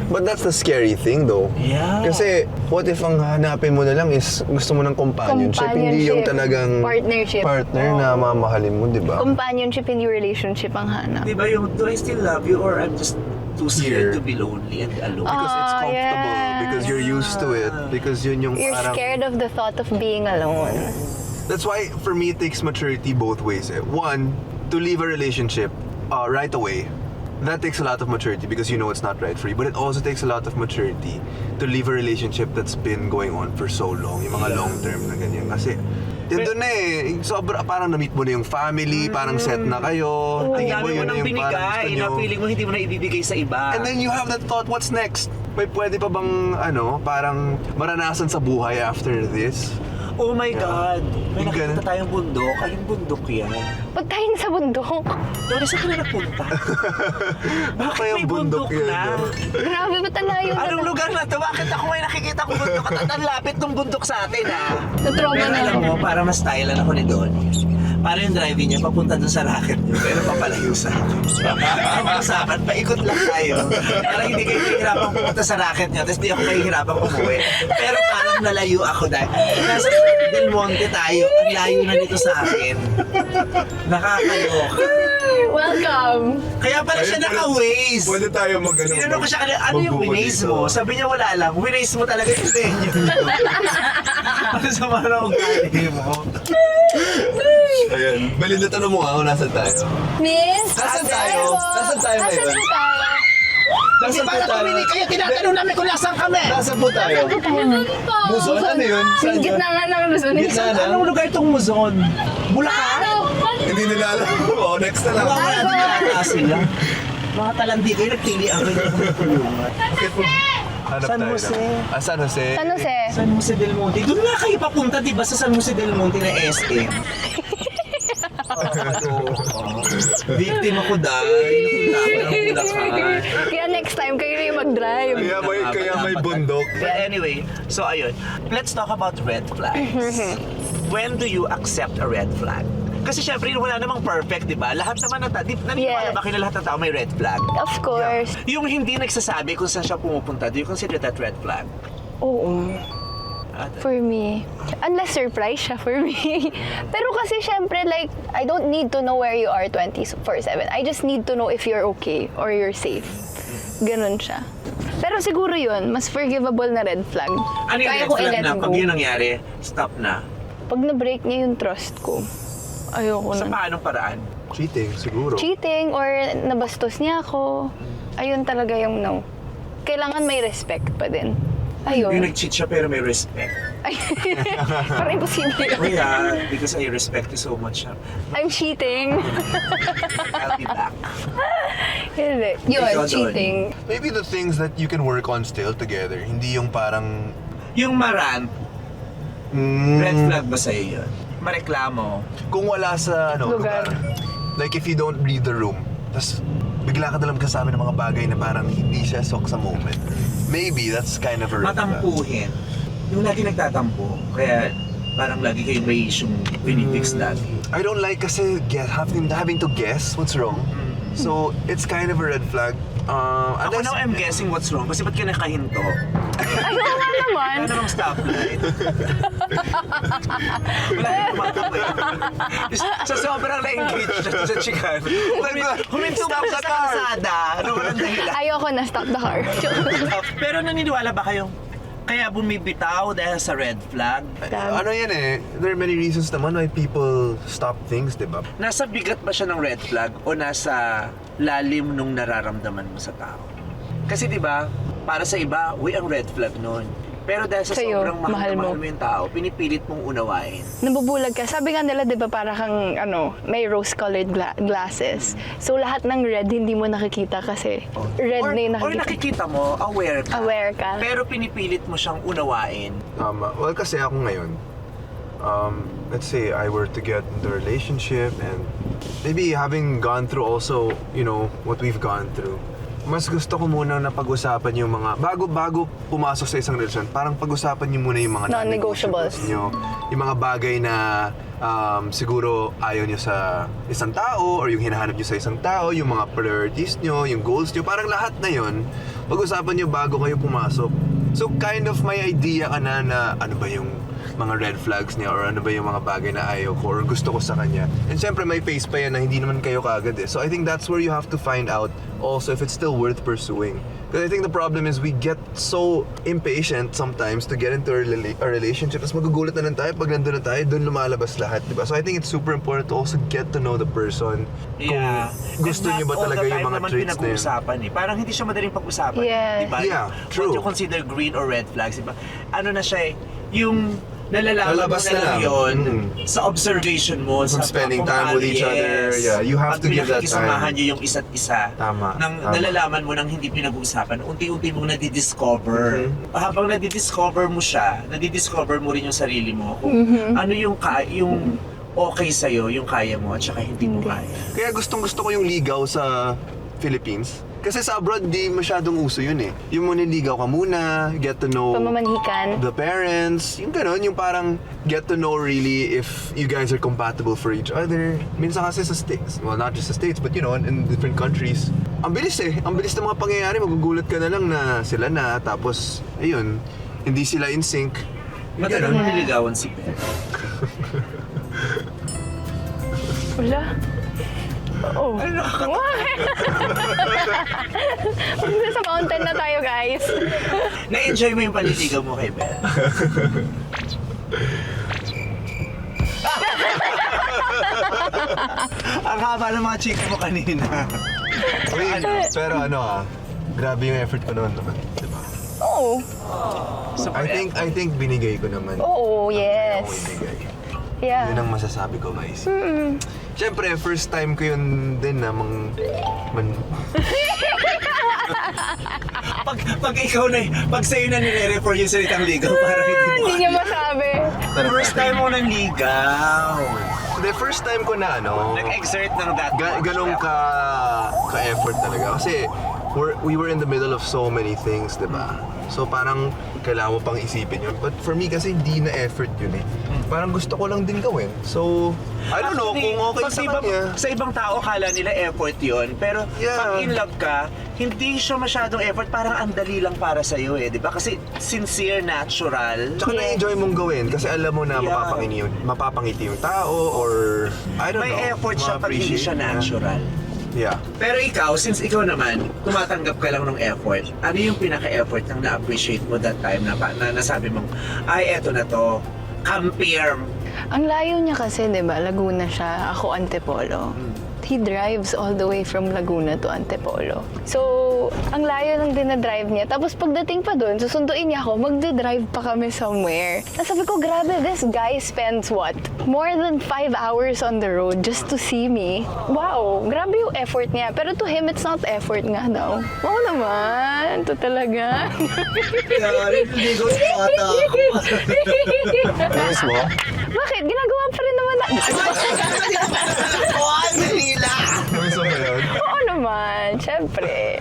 But that's the scary thing though. Yeah. Kasi what if ang hanapin mo na lang is gusto mo ng companionship, hindi yung talagang Partnership. partner na mamahalin mo, di ba? Companionship in your relationship ang hanap. Di ba yung, do I still love you or I'm just too scared Here. to be lonely and alone? Because it's Ah, comfortable, yes. because you're used to it, because yun yung You're parang... scared of the thought of being alone. That's why, for me, it takes maturity both ways. One, to leave a relationship right away. That takes a lot of maturity because you know it's not right for you. But it also takes a lot of maturity to leave a relationship that's been going on for so long. Yung mga long term na ganyan. Kasi, yun doon na eh. Sobra, parang na-meet mo na yung family, parang set na kayo. Ang Tingin mo dami mo yun na nang yung parang binigay gusto na nyo. feeling mo hindi mo na ibibigay sa iba. And then you have that thought, what's next? May pwede pa bang, parang maranasan sa buhay after this? Oh my God! May Yung nakita ganun. tayong bundok. Anong bundok yan? Pag tayo sa bundok, Doon saan ka na napunta? Bakit Kaya may bundok bundok yan, na? no? grabe ba talayo Anong lugar na to? Bakit ako may nakikita kong bundok at ang lapit ng bundok sa atin ha? Na-trauma Pero na alam ako. mo, para mas stylean ako ni Donnie. Para yung driving niya, papunta dun sa racket niyo, pero papalayo sa akin. Ang usapan, paikot lang tayo. Para hindi kayo mahihirapang pumunta sa racket niyo, tapos di ako mahihirapang umuwi. Pero parang nalayo ako dahil nasa Del Monte tayo, ang layo na nito sa akin. Nakakaloka. Welcome! Kaya pala siya naka-Waze. Pwede tayo Tinanong ko siya kanina, ano yung Waze mo? Sabi niya wala lang, Waze mo talaga yung venue. Ano sa mga ugali mo? Ayan. Belinda, tanong mo nga kung nasan tayo. Miss! Nasaan tayo? Nasaan tayo Nasaan ngayon? po tayo? Kasi para pumili kayo, tinatanong namin kung nasaan kami. Nasaan po tayo? Nasaan po tayo? Luzon? Ano yun? Yung gitna nga ng Luzon. Gitna na? Anong lugar itong Muzon? Bulacan? Hindi nila alam. Oo, next na lang. Wala din yata sila. Mga talandi kayo, nagtili ang ganyan kung tulungan. Hanap San tayo Jose. ng- San Jose? San Jose. San Jose del Monte. Doon nga kayo papunta, di ba? Sa San Jose del Monte na SM. Victim ako dahil. Napunta ako ng Bulacan. Kaya next time kayo na yung mag-drive. Kaya may bundok. But anyway, so ayun. Let's talk about red flags. When do you accept a red flag? Kasi syempre, wala namang perfect, di ba? Lahat naman naniniwala Yes. ba kayo na lahat ng tao may red flag? Of course. Yung hindi nagsasabi kung saan siya pumupunta, do you consider that red flag? Oo. Ah, For me. Unless surprise siya for me. Pero kasi syempre, like, I don't need to know where you are 24/7. I just need to know if you're okay or you're safe. Ganon siya. Pero siguro yun, mas forgivable na red flag. Ano yung Kaya red ko flag i-let na go. pag yun nangyari, stop na? Pag na-break niya yung trust ko, ayoko Sa na. paanong paraan? Cheating, siguro. Cheating or nabastos niya ako, ayun talaga yung no. Kailangan may respect pa din. Yung Ayun. nag-cheat siya pero may respect. Ay, parang imposible yun. Oh yeah, because I respect you so much. I'm cheating. I'll be back. Hindi. Ikaw Yun, doon. cheating. Maybe the things that you can work on still together. Hindi yung parang... Yung marant, red flag ba sa'yo yun? Mareklamo. Kung wala sa Lugar. lugar. Like if you don't read the room, tas bigla ka nalang kasabi ng mga bagay na parang hindi siya sok sa moment. maybe that's kind of a red flag. Matampuhin. Yung lagi nagtatampo, kaya parang lagi kayong may isyong pinipix lagi. I don't like kasi having to guess what's wrong. So, it's kind of a red flag. Ako now I'm guessing what's wrong kasi ba't ka nakahinto? Ay, oo nga naman. Ano namang stoplight? Wala yung tumatakbo. Sa sobrang na-engage na sa chikan. Huminto ka sa kalsada. Ano ba ang dahilan? Ayoko na, stop the car. Pero naniniwala ba kayong kaya bumibitaw dahil sa red flag? Ano yan eh, there are many reasons naman why people stop things, di ba? Nasa bigat ba siya ng red flag o nasa lalim nung nararamdaman mo sa tao? Kasi di ba, para sa iba, ang red flag nun. Pero dahil sa Sa'yo, sobrang mahal mahal mo. mo yung tao, pinipilit mong unawain. Nabubulag ka. Sabi nga nila, di ba, para kang, may rose-colored glasses. So, lahat ng red hindi mo nakikita kasi red na yung Or nakikita. nakikita mo, aware ka. Aware ka. Pero pinipilit mo siyang unawain. Well, kasi ako ngayon, let's say I were to get into a relationship and maybe having gone through also, what we've gone through, mas gusto ko muna na pag-usapan yung mga, bago pumasok sa isang relasyon, parang pag-usapan niyo muna yung mga Non-negotiables. nyo, yung mga bagay na siguro ayaw nyo sa isang tao or yung hinahanap nyo sa isang tao, yung mga priorities nyo, yung goals nyo, parang lahat na yun, pag-usapan nyo bago kayo pumasok. So kind of may idea ka na ano ba yung mga red flags niya or ano ba yung mga bagay na ayaw ko or gusto ko sa kanya. And syempre may face pa yan na hindi naman kayo kagad eh. So I think that's where you have to find out also if it's still worth pursuing. Because I think the problem is we get so impatient sometimes to get into a relationship. Tapos magugulat na lang tayo pag nandun na tayo, dun lumalabas lahat, diba? So I think it's super important to also get to know the person. Yeah. Kung gusto niyo ba talaga yung mga traits na yun. Pinag-uusapan eh. Parang hindi siya madaling pag-usapan. Yes. Diba? Yeah, true. What you consider green or red flags, diba? Ano na siya eh, yung nalalaman Lalabas mo na lang na lang. yun sa observation mo. From sa spending kung time with paano, each other. yes. Yeah, you have Pag to give that pinakikisamahan time. nyo yung isa't isa. Tama, Nang tama. nalalaman mo nang hindi pinag-uusapan, unti-unti mong nadidiscover. Mm-hmm. Habang nadidiscover mo siya, nadidiscover mo rin yung sarili mo. Kung ano yung okay sa'yo, yung kaya mo at saka hindi mo kaya. Kaya gustong-gusto ko yung ligaw sa Philippines. Kasi sa abroad, di masyadong uso yun eh. Yung maniligaw ka muna, get to know Pamamanhikan. the parents, yung gano'n, yung parang get to know really if you guys are compatible for each other. Minsan kasi sa States, well not just sa States, but in different countries. Ang bilis eh, ang bilis ng mga pangyayari, magugulat ka na lang na sila na, tapos, ayun, hindi sila in sync. Matagal mo niligawan si Ben. Wala. Oo. Sa mountain na tayo, guys. Na-enjoy mo yung panliligaw mo kay Ben? Ang haba ng mga chika mo kanina. Pero grabe yung effort ko noon naman, diba? Oo. I think binigay ko naman. Oo, yes. Ako ibigay. Yeah. Yun ang masasabi ko, guys. Siyempre, first time ko yun din na Pag ikaw na, pag sa'yo na nire-refer yung salitang ligaw, parang hindi mo Hindi niya masabi. First time mo nang ligaw. The first time ko na Nag-exert ng that ganong ka-effort talaga. Kasi we were in the middle of so many things, diba? So parang kailangan mo pang isipin yun. But for me kasi hindi na effort yun eh. Parang gusto ko lang din gawin. So, I don't know kung okay pag sa ibang, kanya. sa ibang tao, kala nila effort yun. Pero Yeah. pag in love ka, hindi siya masyadong effort. Parang ang dali lang para sa'yo eh. Di ba? Kasi sincere, natural. Tsaka na-enjoy mong gawin kasi alam mo na Yeah. mapapangiti yung tao or I don't May know. effort siya pag hindi siya ma-appreciate niya. natural. Yeah. Pero ikaw, since ikaw naman, tumatanggap ka lang ng effort, ano yung pinaka-effort ng na-appreciate mo that time na nasabi mong, ay, eto na to, compare. Ang layo niya kasi, di ba? Laguna siya. Ako, Antipolo. He drives all the way from Laguna to Antipolo. So, ang layo ng dinadrive niya. Tapos pagdating pa doon, susunduin niya ako, magdadrive pa kami somewhere. Tapos sabi ko, grabe, this guy spends what? More than 5 hours on the road just to see me. Wow, grabe yung effort niya. Pero to him, it's not effort nga daw. Oo naman, ito talaga. Hindi ko ata ako. Ayos mo? Bakit? Ginagawa pa rin naman na. Oh, Manila! Ayos mo ba yun? Oo naman, syempre.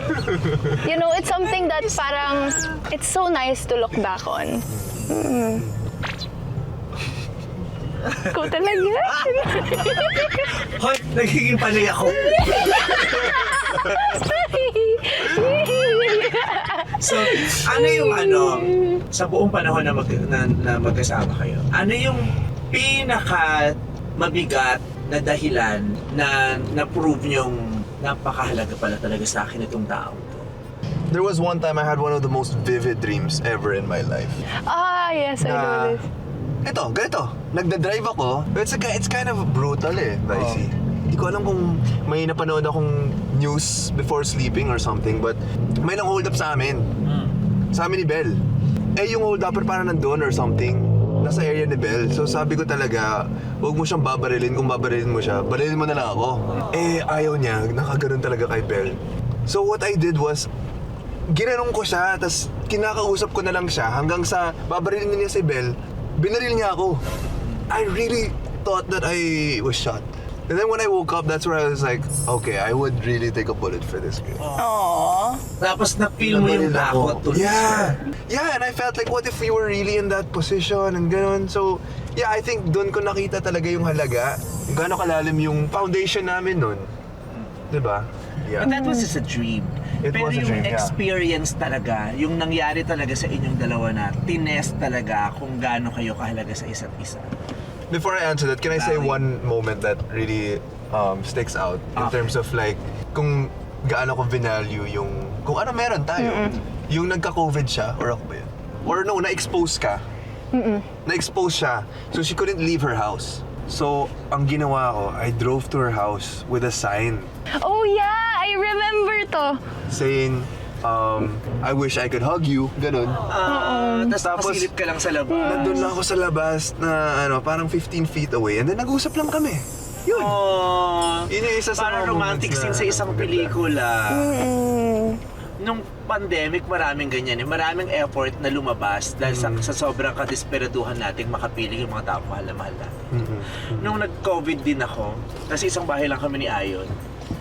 You know, it's something that parang, it's so nice to look back on. Ikaw talaga. Hoy, nagiging panay ako. So, ano yung sa buong panahon na, na magkasama kayo, ano yung pinaka mabigat na dahilan na na-prove nyong napakahalaga pala talaga sa akin itong taong to? There was one time I had one of the most vivid dreams ever in my life. Yes, I know this. Ito, ganito. Nagda-drive ako. It's kind of brutal Vicey. Hindi ko alam kung may napanood akong news before sleeping or something, but may nang hold up sa amin. Sa amin ni Belle. Yung hold upper parang nandun or something. Nasa area ni Belle. So sabi ko talaga, huwag mo siyang babarilin. Kung babarilin mo siya, barilin mo na lang ako. Ayaw niya. Nakaganon talaga kay Belle. So what I did was, ginanong ko siya, tas kinakausap ko na lang siya hanggang sa babarilin niya si Belle, binaril niya ako. I really thought that I was shot. And then when I woke up, that's where I was like, okay, I would really take a bullet for this girl. Aww. Tapos na-feel mo yung takot tuloy. Yeah, and I felt like, what if we were really in that position and gano'n. So, yeah, I think doon ko nakita talaga yung halaga. Gano'n kalalim yung foundation namin nun. Diba? Yeah. And that was just a dream. It Pero was a yung dream, yeah. experience talaga, yung nangyari talaga sa inyong dalawa na tinest talaga kung gaano kayo kahalaga sa isa't isa. Before I answer that, can I say one moment that really sticks out in terms of like kung gaano ko vinalue yung kung ano meron tayo. Yung nagka-COVID siya, or ako ba yun? Or no, na-expose ka. Na-expose siya. So she couldn't leave her house. So, ang ginawa ko, I drove to her house with a sign Oh yeah, I remember to. saying, I wish I could hug you. Ganon. Tapos nakasilip ka lang sa labas. Nandun lang ako sa labas na parang 15 feet away. And then nag-usap lang kami. Yun. Yun yung isa sa Parang mga romantic moments scene na sa isang maganda. pelikula. Nung pandemic, maraming ganyan Maraming effort na lumabas dahil sa sobrang kadesperaduhan nating makapiling yung mga taong mahal na mahal natin. Nung nag-COVID din ako, kasi isang bahay lang kami ni Ayon.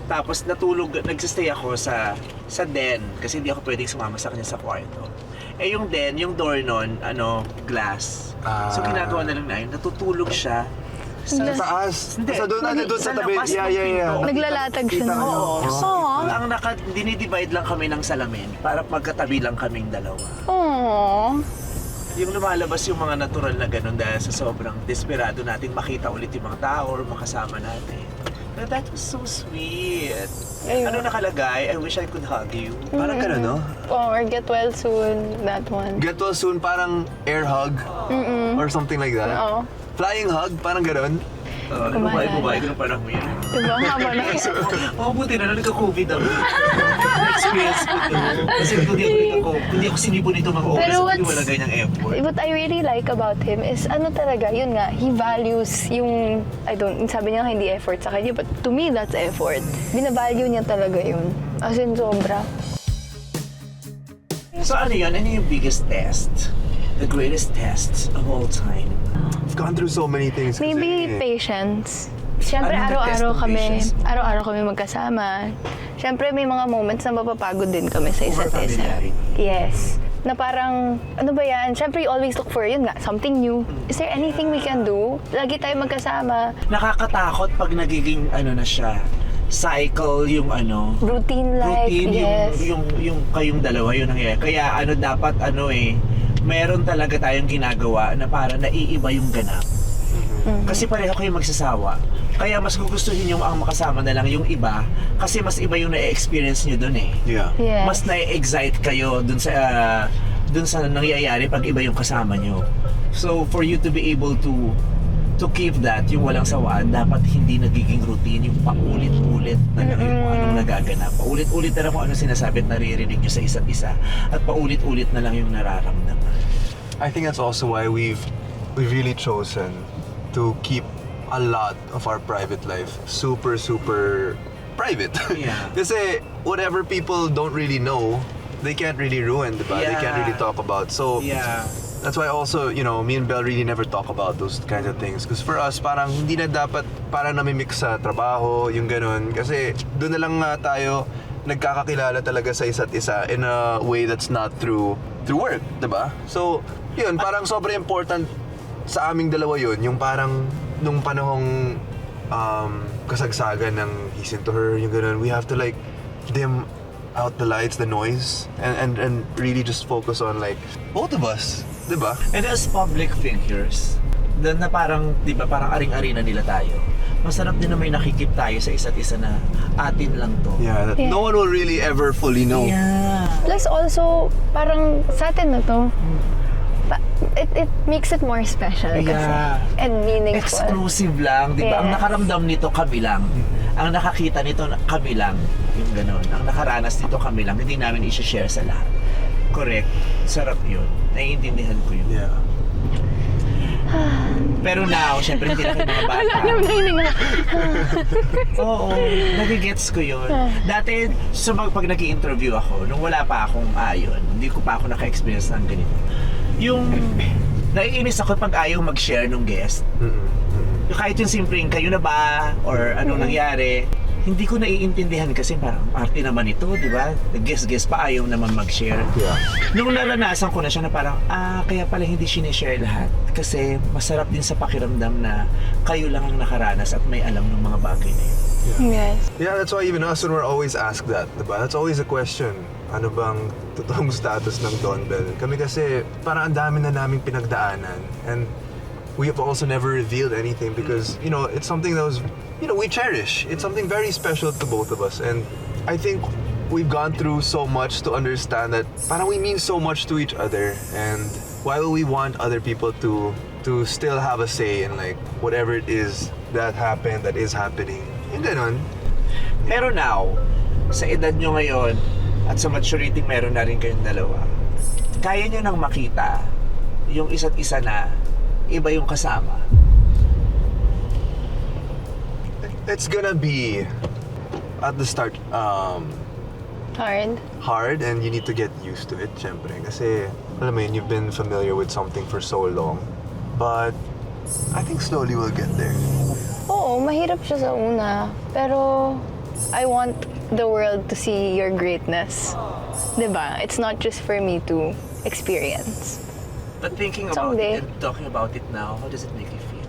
Tapos nagsistay ako sa den kasi hindi ako pwedeng sumama sa kanya sa kwarto. Yung den, yung door nun, glass. So ginagawa na lang na yun, natutulog siya sa Taas. Hindi. Sa doon sa tabi. labas ng Yeah. pinto. Naglalatag siya na. Oo. Aww. Ang dinidivide lang kami ng salamin para magkatabi lang kaming dalawa. Aww. Yung lumalabas yung mga natural na ganun dahil sa sobrang desperado nating makita ulit yung mga tao or makasama natin. But that was so sweet. Ayun. Ano nakalagay? I wish I could hug you. Parang gano'n, no? Or get well soon, that one. Get well soon, parang air hug. Or something like that. Oo. Flying hug, parang gano'n. Bumay ko ng panahon yun. Diba? Hama na. Buti na nagka-COVID ako. Na-experience ko ito. Kasi hindi ako sinibo nito mga oras. Pero Hindi wala ganyang effort. What I really like about him is talaga, yun nga, he values yung, sabi niya hindi effort sa kanya, but to me, that's effort. Binavalue niya talaga yun. As in, sobra. So ano yun? Ano yung biggest test? The greatest test of all time? I've gone through so many things. kasi- Maybe patience. Siyempre, Ano yung test ng patience? araw-araw kami magkasama. Siyempre, may mga moments na mapapagod din kami sa isa't isa. Over-familiarity. Yes. Na parang, ano ba yan? Siyempre, you always look for, yun nga, something new. Is there anything we can do? Lagi tayo magkasama. Nakakatakot pag nagiging na siya, cycle yung Routine-like, routine yes. yung kayong dalawa yun nangyayari. Kaya dapat meron talaga tayong ginagawa na para naiiba yung ganap. Kasi pareho kayong magsasawa. Kaya mas gugustuhin yung ang makasama na lang yung iba kasi mas iba yung na-experience nyo dun Yeah. Yes. Mas na-excite kayo dun sa nangyayari pag iba yung kasama nyo. So for you to be able to keep that, yung walang sawaan, dapat hindi nagiging routine, yung paulit-ulit na lang yung kung anong nagaganap. Paulit-ulit na lang kung anong sinasabi at naririnig nyo sa isa't isa. At paulit-ulit na lang yung nararamdaman. I think that's also why we've really chosen to keep a lot of our private life super private. Yeah. Kasi whatever people don't really know, they can't really ruin, diba? They can't really talk about. So Yeah. that's why also, me and Belle really never talk about those kinds of things. Because for us, parang hindi na dapat parang namimix sa trabaho, yung ganun. Kasi doon na lang nga tayo nagkakakilala talaga sa isa't isa in a way that's not through work, diba? So, yun, parang sobrang important sa aming dalawa yun, yung parang nung panahong kasagsagan ng He's Into Her, yung ganun, we have to like dim out the lights, the noise, and really just focus on like both of us, diba? And as public figures, na parang, di ba, parang aring-ari na nila tayo. Masarap din na may nakikip tayo sa isa't isa na atin lang to. Yeah, that no one will really ever fully know. Yeah. Plus also, parang sa atin na to, it makes it more special kasi. Yeah. And meaningful. Exclusive lang, di ba? Ang Yes. nakaramdam nito kami lang. Ang nakakita nito kami lang. Yung gano'n. Ang nakaranas nito kami lang. Hindi namin i-share sa lahat. Correct. Sarap yun. Naiintindihan ko yun. Yeah. Pero now, syempre hindi na kayo mga bata. Wala naman na yun nga. Oo, nagigets ko yun. Dati, pag nag-i-interview ako, nung wala pa akong ayon, hindi ko pa ako naka-experience ng ganito. Yung, naiinis ako pag ayaw mag-share nung guest. Kahit yung simpleng, kayo na ba? Or anong nangyari? Hindi ko naiintindihan kasi parang party naman ito, di ba? Nag-guest pa ayaw naman mag-share. Yeah. Nung naranasan ko na siya na parang, kaya pala hindi sinishare lahat. Kasi masarap din sa pakiramdam na kayo lang ang nakaranas at may alam ng mga bagay na yun. Yes. Yeah, that's why even us when we're always asked that, diba? That's always a question. Ano bang totoong status ng Don Bell? Kami kasi parang ang dami na naming pinagdaanan. And we have also never revealed anything because, you know, it's something that was, you know, we cherish. It's something very special to both of us. And I think we've gone through so much to understand that parang we mean so much to each other. And why will we want other people to still have a say in like whatever it is that happened, that is happening? Yung ganon. Pero now, sa edad nyo ngayon at sa maturity meron na rin kayong dalawa, kaya nyo nang makita yung isa't isa na iba yung kasama. It's gonna be at the start Hard. hard and you need to get used to it, syempre. Kasi, alam mo yun, you've been familiar with something for so long. But, I think slowly we'll get there. Oo, mahirap siya sa una. Pero, I want the world to see your greatness. Diba? It's not just for me to experience. But thinking about Someday. it and talking about it now, how does it make you feel?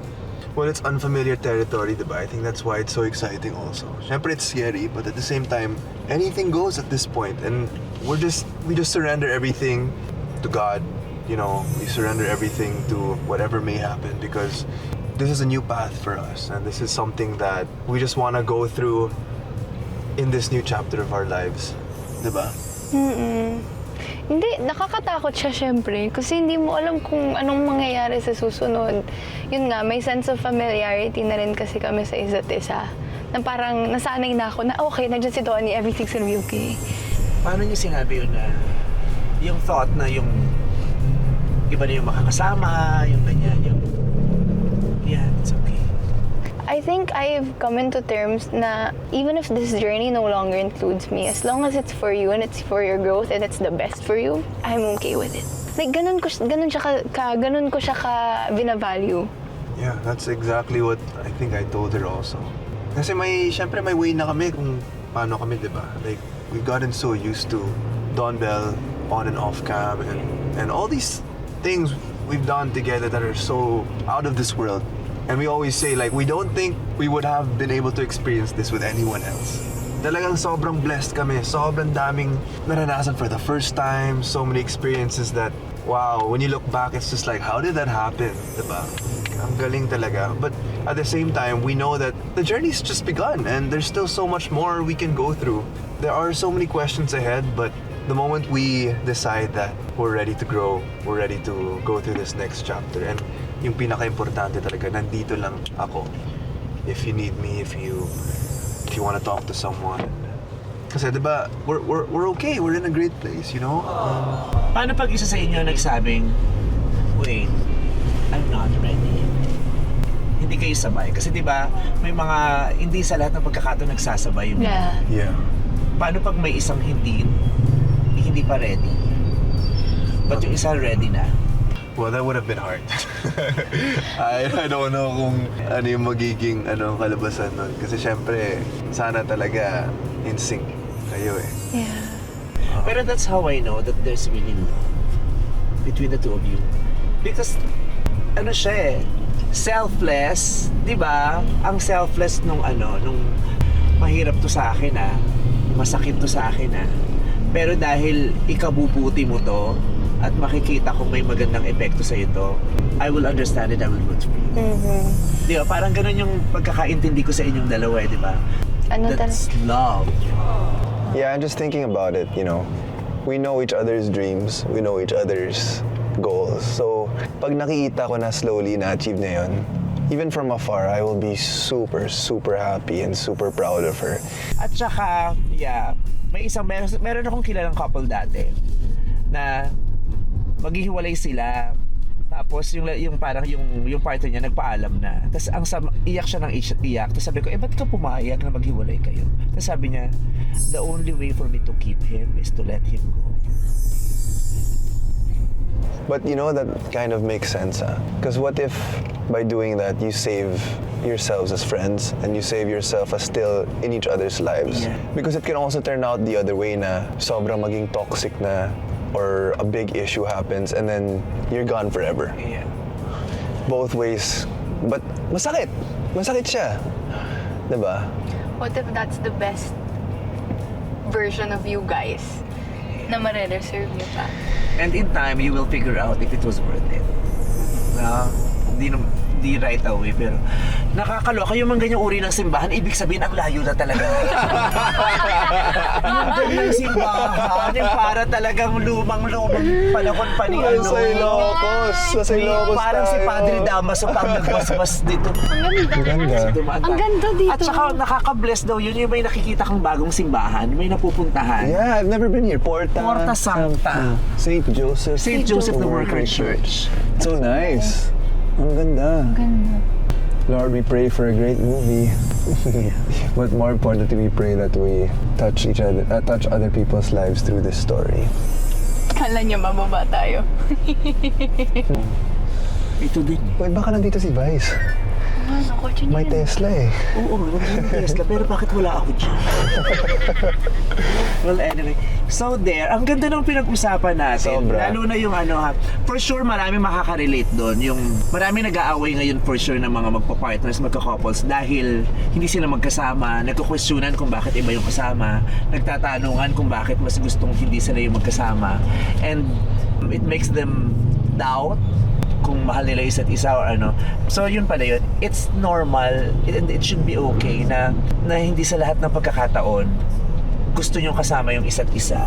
Well, it's unfamiliar territory, diba? I think that's why it's so exciting also. Syempre, it's scary, but at the same time, anything goes at this point. And we just surrender everything to God. You know, we surrender everything to whatever may happen because this is a new path for us. And this is something that we just want to go through in this new chapter of our lives. Diba? Hindi, nakakatakot siya syempre kasi hindi mo alam kung anong mangyayari sa susunod. Yun nga, may sense of familiarity na rin kasi kami sa isa't isa. Na parang nasanay na ako na okay, nandiyan si Donnie, everything's gonna be okay. Paano niyo sinabi yun na yung thought na yung iba na yung makakasama, yung ganyan, yung yeah, it's okay. I think I've come into terms na even if this journey no longer includes me, as long as it's for you and it's for your growth and it's the best for you, I'm okay with it. Like, ganun ko siya ka binavalue. Yeah, that's exactly what I think I told her also. Kasi syempre may way na kami kung paano kami, di ba? Like, we've gotten so used to Don Bell on and off cam and all these things we've done together that are so out of this world. And we always say, like, we don't think we would have been able to experience this with anyone else. Talagang sobrang blessed kami. Sobrang daming naranasan for the first time. So many experiences that, wow, when you look back, it's just like, how did that happen? Diba? Ang galing talaga. But at the same time, we know that the journey's just begun and there's still so much more we can go through. There are so many questions ahead, but the moment we decide that we're ready to grow, we're ready to go through this next chapter. And yung pinaka-importante talaga, nandito lang ako. If you need me, if you want to talk to someone. Kasi diba, we're okay, we're in a great place, you know? Paano pag isa sa inyo nagsabing, wait, I'm not ready? Hindi kayo sabay. Kasi diba, may mga, hindi sa lahat ng pagkakataon nagsasabay yung Yeah. Paano pag may isang hindi pa ready? But yung isa ready na? Well, that would have been hard. I don't know kung ano yung magiging kalabasan nun. Kasi syempre, sana talaga in sync kayo eh. Yeah. Pero that's how I know that there's really love between the two of you. Because, ano siya eh, selfless, di ba? Ang selfless nung mahirap to sa akin masakit to sa akin Pero dahil ikabubuti mo to, at makikita kung may magandang epekto sa ito, I will understand it, I will root for you. Di ba? Parang ganun yung pagkakaintindi ko sa inyong dalawa di ba? Ano That's love. Yeah, I'm just thinking about it, you know. We know each other's dreams. We know each other's goals. So, pag nakikita ko na slowly na-achieve na yun, even from afar, I will be super, super happy and super proud of her. At saka, yeah, meron akong kilalang couple dati na maghihiwalay sila. Tapos yung parang yung partner niya nagpaalam na. Tapos iyak siya ng iyak. Tapos sabi ko, ba't ka pumayag na maghiwalay kayo? Tapos sabi niya, the only way for me to keep him is to let him go. But you know, that kind of makes sense, Because what if by doing that, you save yourselves as friends and you save yourself as still in each other's lives? Yeah. Because it can also turn out the other way na sobrang maging toxic na or a big issue happens and then you're gone forever. Yeah. Both ways. But masakit. Masakit siya. Diba? What if that's the best version of you guys na mare-reserve niyo pa? And in time, you will figure out if it was worth it. Di right away, pero nakakaloka yung mga ganyang uri ng simbahan, ibig sabihin ang layo na talaga. Yung ganyang simbahan, yung para talagang lumang-lumang panahon pa ni Nasa Ilocos. Nasa Ilocos parang si tayo. Padre Damaso pang nagbasbas dito. Ang ganda. Ang ganda dito. At saka nakaka-bless daw yun, yung may nakikita kang bagong simbahan, may napupuntahan. Yeah, I've never been here. Porta Santa. St. Joseph. St. Joseph the Worker Church. So nice. Ang ganda. Ganda. Lord, we pray for a great movie. But more importantly, we pray that we touch touch other people's lives through this story. Kala niyo mababa tayo. Ito din. Uy, baka nandito si Vice. Ano, kotse niya May yun. Tesla eh. Oo, yung Tesla, pero bakit wala ako dyan? Well, anyway. So there, ang ganda ng pinag-usapan natin. Sobra. Lalo na yung for sure marami makaka-relate doon. Yung marami nag-aaway ngayon for sure ng mga magpa-partners, magka-couples dahil hindi sila magkasama, nagkukwestiyonan kung bakit iba yung kasama, nagtatanungan kung bakit mas gustong hindi sila yung magkasama. And it makes them doubt kung mahal nila isa't isa or So yun pala yun. It's normal and it should be okay na hindi sa lahat ng pagkakataon gusto nyo kasama yung isa't isa.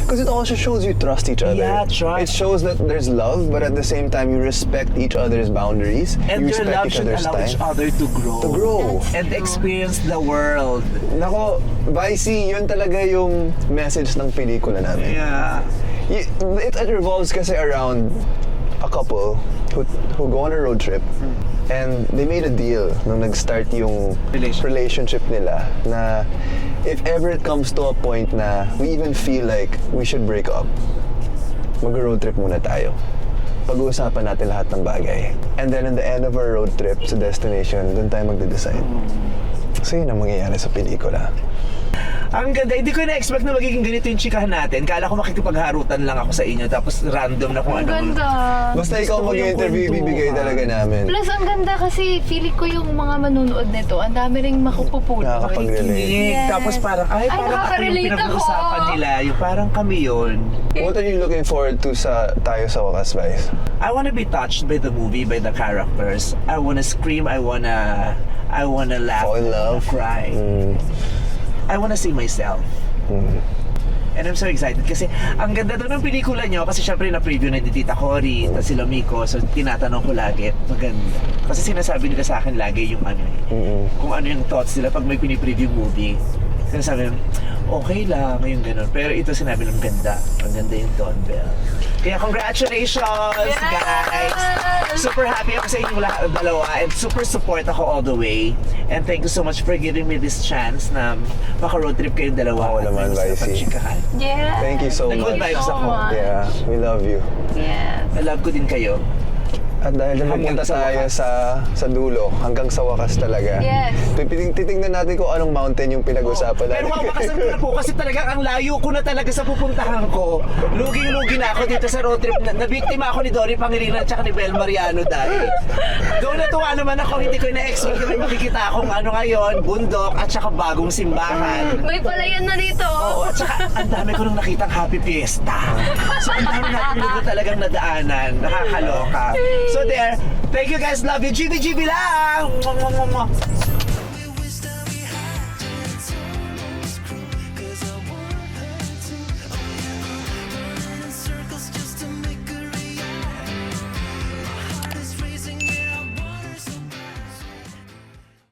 Because it also shows you trust each other. Yeah, trust. It shows that there's love, but at the same time, you respect each other's boundaries. And you your respect love each should other's allow time. each other to grow. To grow. And experience the world. Nako, Vicey, yun talaga yung message ng pelikula namin. Yeah. It revolves kasi around a couple who go on a road trip and they made a deal nung nag-start yung relationship nila na if ever it comes to a point na we even feel like we should break up, mag-road trip muna tayo. Pag-uusapan natin lahat ng bagay. And then in the end of our road trip sa destination, doon tayo magde-decide. So yun ang mangyayari sa pelikula. Ang ganda. Hindi ko na-expect na magiging ganito yung chikahan natin. Kala ko makikipagharutan lang ako sa inyo tapos random na kung Ang ganda. Basta ikaw Gusto ko yung mag-interview, kwentuhan. bibigay talaga namin. Plus, ang ganda kasi feeling ko yung mga manunood nito, ang dami ring makupupulot. Nakakapag-relate. Kinig. Tapos parang, ay, parang ako yung nakaka-relate pinag-uusapan ako. nila. Yung parang kami yun. What are you looking forward to sa Tayo sa Wakas, Vice? I wanna be touched by the movie, by the characters. I wanna scream, I wanna laugh, Fall in love. cry. I wanna see myself. And I'm so excited kasi ang ganda daw ng pelikula nyo kasi syempre na-preview na ni Tita Cory at sila Miko, so tinatanong ko lagi, maganda. Kasi sinasabi nila sa akin lagi yung kung ano yung thoughts nila pag may pinipreview movie. Sinasabi nila, okay lang, yung ganun. Pero ito sinabi ng ganda. Ang ganda yung Don Bell. Kaya congratulations, guys! Super happy ako sa inyong dalawa and super support ako all the way. And thank you so much for giving me this chance na maka-road trip kayong dalawa. Oo at naman, may Vicey. pagchikahan. Yeah. Thank you so Good much. vibes ako. Yeah, we love you. Yes. I love ko din kayo. At dahil pumunta tayo sa dulo, hanggang sa wakas talaga. Yes. Titingnan natin kung anong mountain yung pinag-usapan Pero natin. mapakasan ko na po kasi talagang ang layo ko na talaga sa pupuntahan ko. Luging-lugi na ako dito sa road trip. Nabiktima ako ni Dory Pangilinan at ni Bel Mariano dahil. Doon natuwa naman ako, hindi ko na-expect na makikita akong ano ngayon, bundok at saka bagong simbahan. May palayan na dito. Oo, at saka ang dami ko nung nakitang Happy Fiesta. So ang dami natin dito talagang nadaanan. Nakakaloka. So there, thank you guys, love you. GB lang! Mwah, mwah, mwah, mwah.